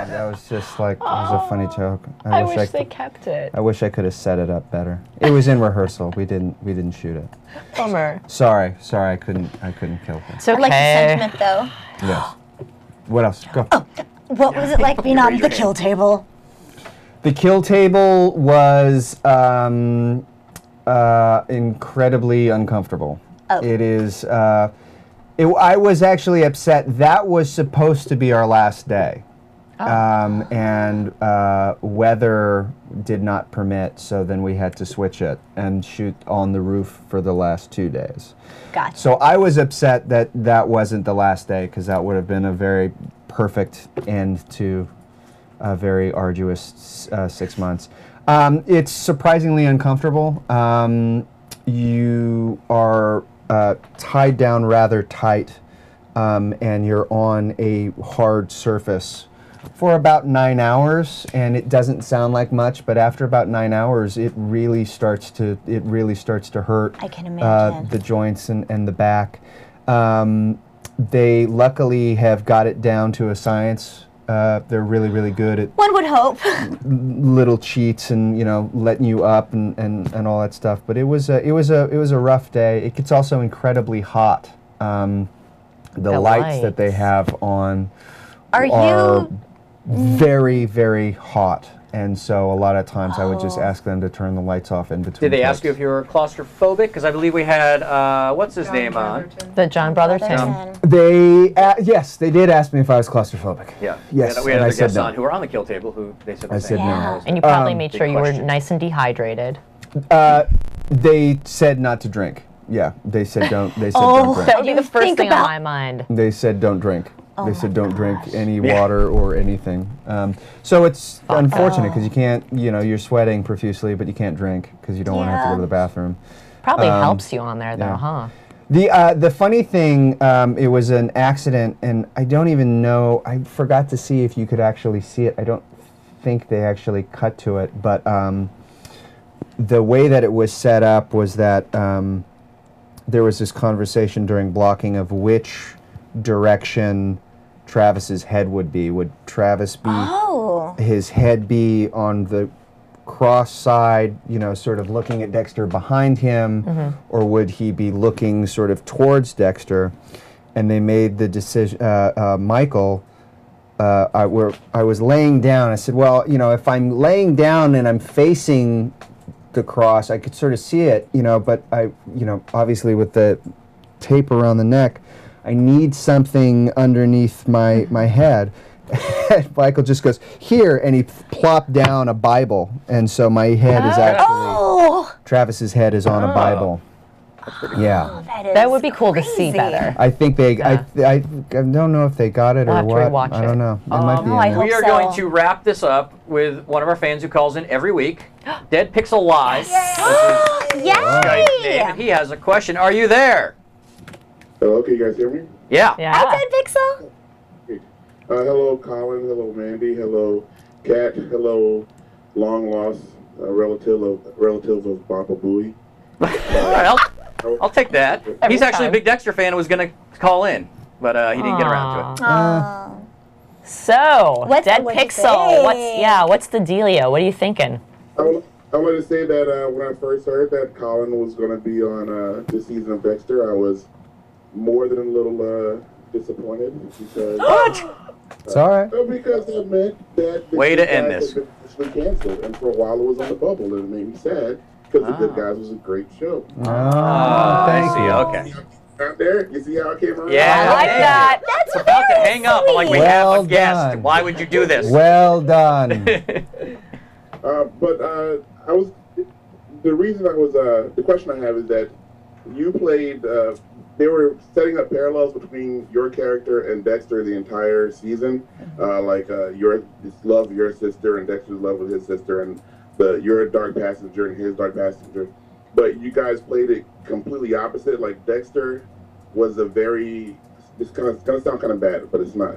That was just like, it was a funny joke. I wish they kept it. I wish I could have set it up better. It was in rehearsal. We didn't shoot it. Bummer. Sorry, I couldn't kill him. It's okay. I like the sentiment though. Yes. What else? Go. What was it like being on the kill table? The kill table was incredibly uncomfortable. Oh. It is. I was actually upset. That was supposed to be our last day. And weather did not permit, so then we had to switch it and shoot on the roof for the last 2 days. Gotcha. So I was upset that that wasn't the last day, because that would have been a very perfect end to a very arduous 6 months. It's surprisingly uncomfortable. You are tied down rather tight, and you're on a hard surface for about 9 hours, and it doesn't sound like much, but after about 9 hours, it really starts to hurt. I can imagine. The joints and the back. They luckily have got it down to a science. They're really, really good at One would hope. little cheats and letting you up and all that stuff. But it was a rough day. It gets also incredibly hot. The lights that they have on are very, very hot, and so a lot of times I would just ask them to turn the lights off in between. Did they ask takes. you if you were claustrophobic? Because I believe we had, what's his name on? The John Brotherton. They yes, they did ask me if I was claustrophobic. Yeah. Yes, We had and I other said guests no. on who were on the kill table who they said the I same said no. Yeah. And you probably made Big sure you were question. nice and dehydrated. They said not to drink. Yeah, they said don't. They said don't drink. That would be the didn't first think thing on about- my mind. They said don't drink. They said don't drink any Yeah. water or anything. So it's unfortunate because you can't, you're sweating profusely, but you can't drink because you don't want to have to go to the bathroom. Probably helps you on there though, yeah. huh? The funny thing, it was an accident, and I don't even know. I forgot to see if you could actually see it. I don't think they actually cut to it, but the way that it was set up was that there was this conversation during blocking of which direction Travis's head would be. Would Travis be his head be on the cross side, you know, sort of looking at Dexter behind him, or would he be looking sort of towards Dexter? And they made the decision. Michael, I was laying down. I said, well, you know, if I'm laying down and I'm facing the cross, I could sort of see it, you know, but obviously with the tape around the neck, I need something underneath my head. Michael just goes, here, and he plopped down a Bible, and so my head is actually, Travis's head is on a Bible. Yeah. That would be cool to see better. I think they, I don't know if they got it or what. I don't know. It might be in there. We are going to wrap this up with one of our fans who calls in every week, Dead Pixel Live. Yay! He has a question. Are you there? Hello, can you guys hear me? Yeah. Hi, Dead Pixel. Hello, Colin. Hello, Mandy. Hello, Kat. Hello, long lost relative of Baba Booey. All right, I'll take that. He's actually a big Dexter fan and was going to call in, but he didn't get around to it. So, Dead what'd you Pixel, what's the dealio? What are you thinking? I want to say that when I first heard that Colin was going to be on this season of Dexter, I was more than a little disappointed because it's all right. Because that meant that the way to Good end Guys this. had been officially canceled, and for a while it was on the bubble, and it made me sad because The Good Guys was a great show. Thank you. Okay. Out there, you see how it came around? Yeah, I like that. That's about to hang up. I'm like, we have a guest. done. Why would you do this? Well done. But I was the reason I was the question I have is that you played. They were setting up parallels between your character and Dexter the entire season, your love of your sister and Dexter's love of his sister, and your dark passenger and his dark passenger. But you guys played it completely opposite. Like Dexter was a very. It's gonna sound kind of bad, but it's not.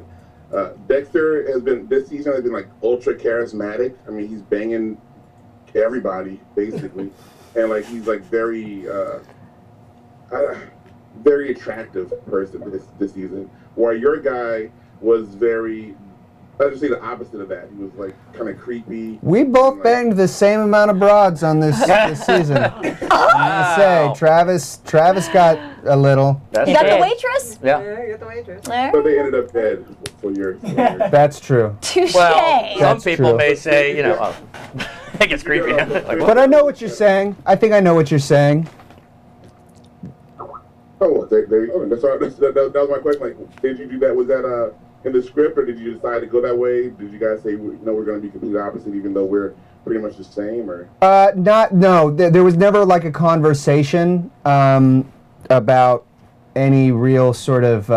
Dexter this season has been like ultra charismatic. I mean, he's banging everybody basically, and like he's like very attractive person this season. While your guy was very, let's just say the opposite of that. He was like kind of creepy. We both banged the same amount of broads on this season. I'm gonna say Travis got a little. You got the waitress? Yeah. You got the waitress. But they ended up dead for your. That's true. Touche. Well, some That's people true. may say, you know, it gets creepy. Like, But I know what you're saying. I think I know what you're saying. Oh, there you go. That was my question. Like, did you do that? Was that in the script, or did you decide to go that way? Did you guys say, no, we're going to be completely opposite, even though we're pretty much the same? Or No. There was never like a conversation about any real sort of.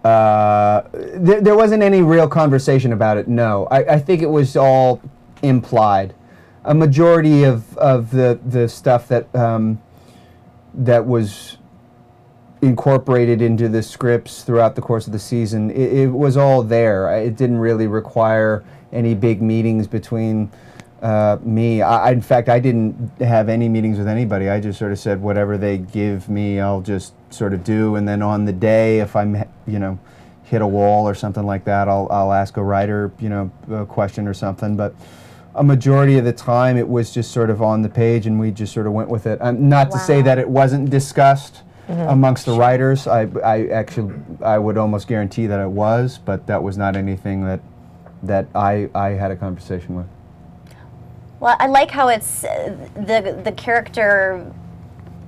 There wasn't any real conversation about it. No, I think it was all implied. A majority of the stuff that was incorporated into the scripts throughout the course of the season, it was all there. It didn't really require any big meetings between me. In fact, I didn't have any meetings with anybody. I just sort of said whatever they give me, I'll just sort of do. And then on the day, if I'm, hit a wall or something like that, I'll ask a writer, a question or something. But a majority of the time, it was just sort of on the page, and we just sort of went with it. Not to say that it wasn't discussed amongst the writers. I would almost guarantee that it was, but that was not anything that I had a conversation with. Well, I like how it's the character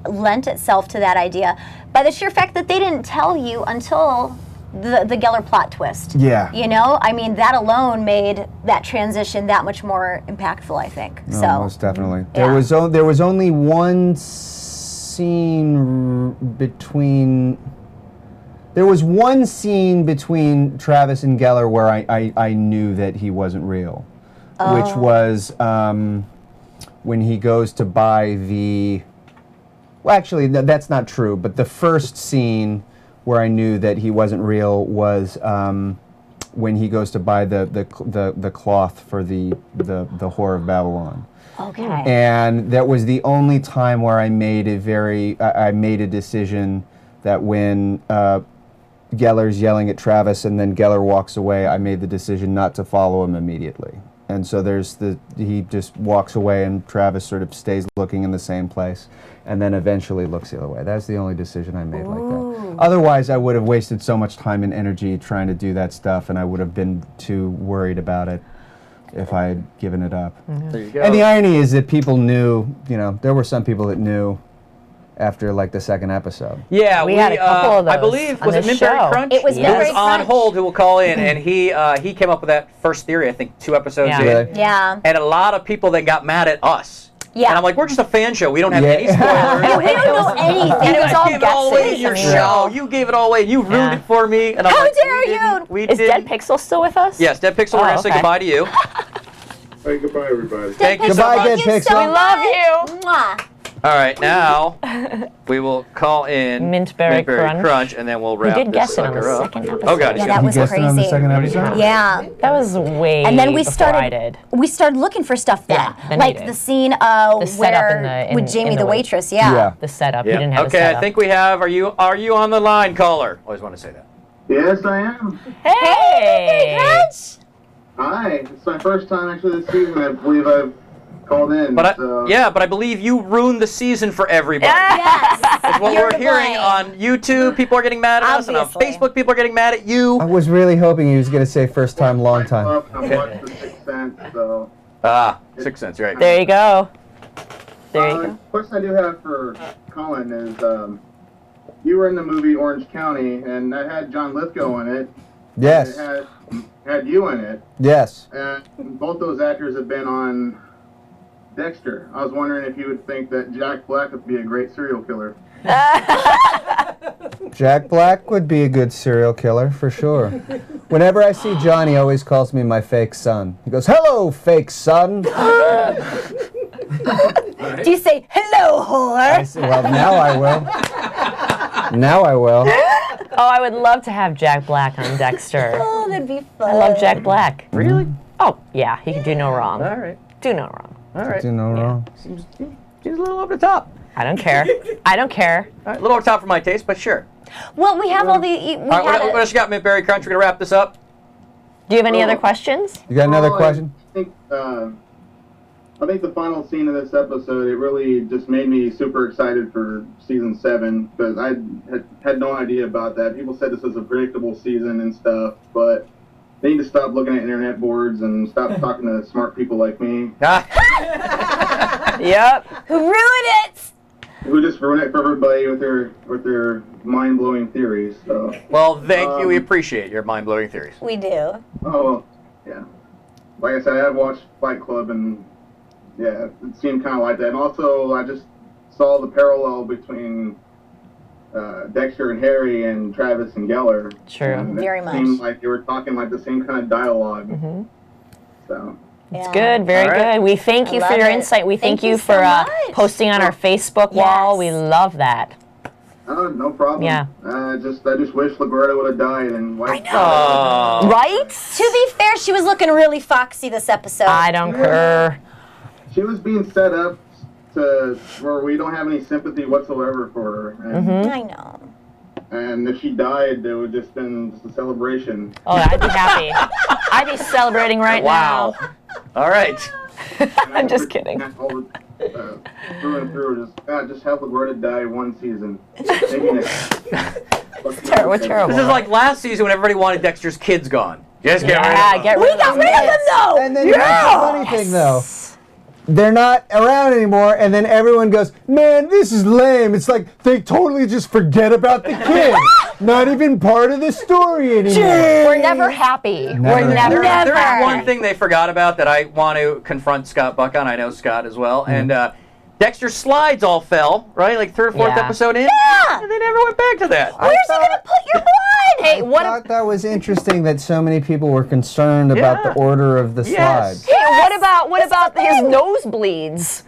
lent itself to that idea by the sheer fact that they didn't tell you until the Gellar plot twist. Yeah. I mean, that alone made that transition that much more impactful, I think. So Most definitely. Yeah. There was only one scene between. There was one scene between Travis and Gellar where I knew that he wasn't real, which was when he goes to buy the Well, actually, that's not true. But the first scene where I knew that he wasn't real was when he goes to buy the cloth for the Whore of Babylon. Okay. And that was the only time where I made a decision that when Gellar's yelling at Travis and then Gellar walks away, I made the decision not to follow him immediately. And so he just walks away and Travis sort of stays looking in the same place and then eventually looks the other way. That's the only decision I made like that. Otherwise, I would have wasted so much time and energy trying to do that stuff, and I would have been too worried about it if I had given it up. There you go. And the irony is that people knew, there were some people that knew after like the second episode. Yeah, we had a couple of those. I believe, was it this Mintberry show. Crunch? It was Who Mintberry was on Crunch. hold who will call in, and he came up with that first theory, I think 2 episodes in. Really? Yeah. And a lot of people then got mad at us. Yeah. And I'm like, we're just a fan show. We don't have Yeah. any spoilers. We don't know anything. And it was all gave it all away in guesses. your and show. You gave it all away. You ruined Yeah. it for me. And I'm How like, dare we you? didn't- We Is didn't. Dead Pixel still with us? Yes, Dead Pixel. We're going to say okay. goodbye to you. Hey, goodbye, everybody. Thank you so Goodbye, much. Dead Thank you so Pixel. We love you. Mwah. All right, now we will call in Mintberry Crunch. and then we'll We wrap did this guess it on sucker the up. second episode. Oh, God. Yeah, that was You guessed it on the crazy. second episode? Yeah. That was way And then we before I started. did. We started looking for stuff then, Yeah, then like you did. the scene The setup where in with Jamie in the wait- waitress. Yeah. Yeah. The setup. Yeah. You didn't have the Okay, setup. I think we have. Are you on the line, caller? Always want to say that. Yes, I am. Hey! Hi. It's my first time actually this season. I believe I've called in. But so. but I believe you ruined the season for everybody. Yes. That's what You're we're to hearing blame. on YouTube. People are getting mad at us, and on Obviously. Facebook, people are getting mad at you. I was really hoping he was going to say first time, long time. I've watched The Sixth Sense, so. Ah, 6 cents, right? There you go. There you go. Question I do have for Colin is, you were in the movie Orange County, and that had John Lithgow in it. Yes. It had you in it, Yes. and both those actors have been on Dexter. I was wondering if you would think that Jack Black would be a great serial killer. Jack Black would be a good serial killer for sure. Whenever I see John, he always calls me my fake son. He goes, "Hello, fake son." Do you say hello, whore? I say, well, now I will. Now I will. Oh, I would love to have Jack Black on Dexter. Oh, that'd be fun. I love Jack Black. Really? Oh, yeah, he could do no wrong. All right. Do no wrong. All right. Do no wrong. Seems a little over the top. I don't care. I don't care. All right, a little over the top for my taste, but sure. Well, we have all the. All right, what else you got, Mintberry Crunch? We're going to wrap this up. Do you have any other questions? You got another Well, question? I think the final scene of this episode, it really just made me super excited for season 7 because I had no idea about that. People said this was a predictable season and stuff, but they need to stop looking at internet boards and stop talking to smart people like me Yep. Who ruined it? who just ruin it for everybody with their mind-blowing theories. So, Well, thank you. We appreciate your mind-blowing theories. We do. well, yeah. Like I said, I had watched Fight Club and yeah, it seemed kind of like that. And also, I just saw the parallel between Dexter and Harry and Travis and Gellar. True. And Very it much. seemed like they were talking like the same kind of dialogue. Mm-hmm. So, It's good, very All right. good. We thank you I for love your it. insight. We thank, Thank you for so much. posting on our Facebook wall. We Yes. love that. no problem. Yeah. I just wish LaGuardia would have died and wiped Oh. Right? To be fair, she was looking really foxy this episode. I don't care. She was being set up to where we don't have any sympathy whatsoever for her. And, Mm-hmm. I know. and if she died, it would just been just a celebration. Oh, I'd be happy. I'd be celebrating right Wow. All right. now. I'm just kidding. Through and through, just have LaGuardia die one season. Maybe next. We're terrible. This is like last season when everybody wanted Dexter's kids gone. Just get rid of Yeah, them. get We rid of got those rid of them kids. though. And then that's the funny thing, though. They're not around anymore, and then everyone goes, "Man, this is lame." It's like they totally just forget about the kid. Not even part of the story anymore. We're never happy. Never. We're never. There is one thing they forgot about that I want to confront Scott Buck on. I know Scott as well. Mm-hmm. And Dexter's slides all fell, right? Like third or fourth Yeah. episode in. Yeah. And they never went back to that. Where's he gonna put your blood? Hey, I what? thought that was interesting that so many people were concerned about the order of the Yes. slides. Hey, what about his nosebleeds?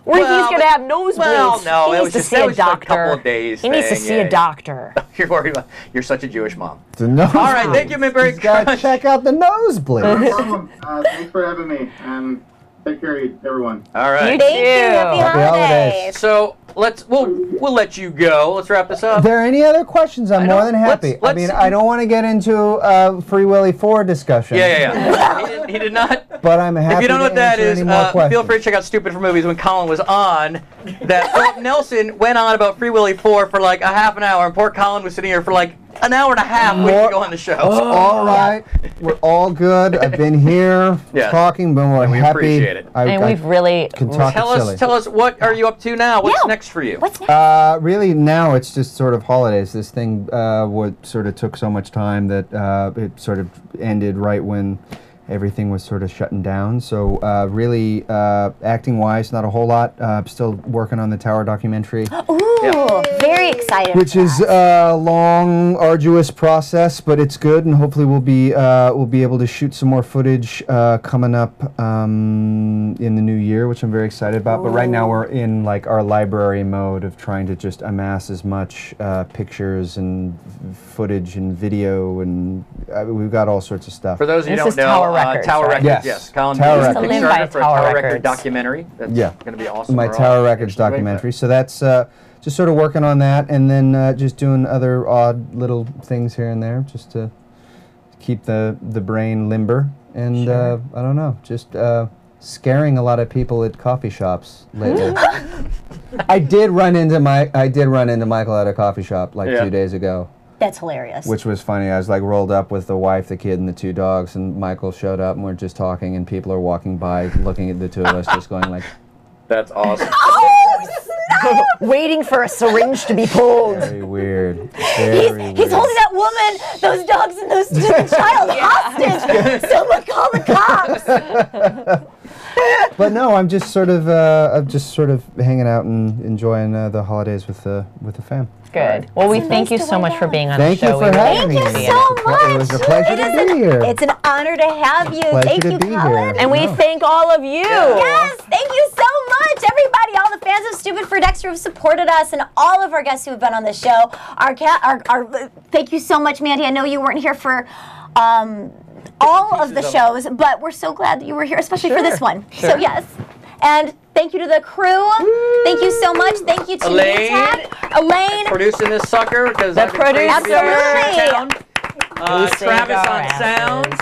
Where he's going to have nosebleeds. Well, no, he it needs was to just, see that a was just doctor. a couple of days. He needs to see a doctor. You're worried about. You're such a Jewish mom. The nosebleeds. All right, thank you, Midbury Crunch. Check out the nosebleeds. No problem. Thanks for having me, and take care of you, everyone. All right. Thank you. Happy holidays. So we'll let you go. Let's wrap this Are up. there any other questions? I'm more than happy. let's- I mean, I don't want to get into Free Willy 4 discussion. Yeah. He did not. But I'm happy If you don't know to what that answer is, any more feel questions. free to check out Stupid for Movies when Colin was on. That Philip Nelson went on about Free Willy 4 for like a half an hour, and poor Colin was sitting here for like an hour and a half waiting to go on the show. All right. We're all good. I've been here talking, but we're we happy. appreciate it. And we've really can talk Tell us what are you up to now? What's next for you? What's next? Really, now it's just sort of holidays. This thing sort of took so much time that it sort of ended right when everything was sort of shutting down. So really, acting-wise, not a whole lot. Still working on the Tower documentary. Ooh, very excited. Which is a long, arduous process, but it's good, and hopefully we'll be able to shoot some more footage coming up in the new year, which I'm very excited about. But right now we're in like our library mode of trying to just amass as much pictures and footage and video, and we've got all sorts of stuff. For those of you who don't know, Tower Records, yes. Colin Tower is Records. Kickstarter for a Tower Record documentary. That's going to be awesome. My Tower Records documentary. So that's just sort of working on that, and then just doing other odd little things here and there, just to keep the brain limber. And I don't know, just scaring a lot of people at coffee shops lately. I did run into Michael at a coffee shop like 2 days ago. That's hilarious. Which was funny. I was like rolled up with the wife, the kid, and the 2 dogs, and Michael showed up, and we're just talking, and people are walking by, looking at the 2 of us, just going like, "That's awesome." Waiting for a syringe to be pulled. Very weird. He's holding that woman, those dogs, and the child hostage. Someone call the cops. But no, I'm just sort of hanging out and enjoying the holidays with the fam. Good. Well, we thank you so much for being on the show. Thank you for having me. Thank you so much. It was a pleasure to be here. It's an honor to have you. Thank you, Colin. And we thank all of you. Yes, thank you so much, everybody. All the fans of Stupid for Dexter who have supported us, and all of our guests who have been on the show. Thank you so much, Mandy. I know you weren't here for all of the shows, but we're so glad that you were here, especially for this one. Sure. So yes. And thank you to the crew. Thank you so much. Thank you to Elaine. Producing this sucker, because the producer. Travis on sound.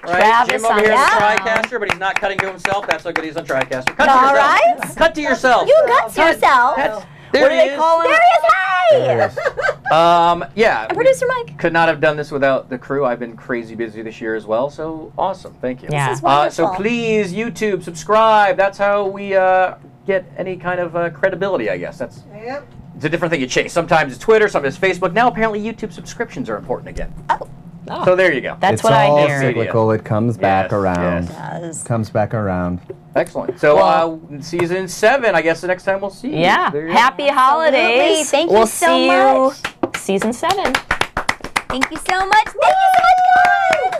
Right? Travis Jim over on here is sound. TriCaster, but he's not cutting to himself. That's how good he's on TriCaster. Cut All to yourself. right. Cut to yourself. You cut to yourself. There What do he they is. call him? There he is. Hey. Yeah. And producer Mike. Could not have done this without the crew. I've been crazy busy this year as well, so awesome. Thank you. Yeah. This is wonderful. So please, YouTube, subscribe. That's how we get any kind of credibility, I guess. It's a different thing you chase. Sometimes it's Twitter, sometimes it's Facebook. Now apparently YouTube subscriptions are important again. Oh. So there you go. That's what I hear. It's all cyclical. It comes back around. Yes. Comes back around. Excellent. So season 7, I guess the next time we'll see you. Yeah. There you Happy holidays. Thank you we'll so see much. you season 7. Thank you so much. Thank you so much, guys.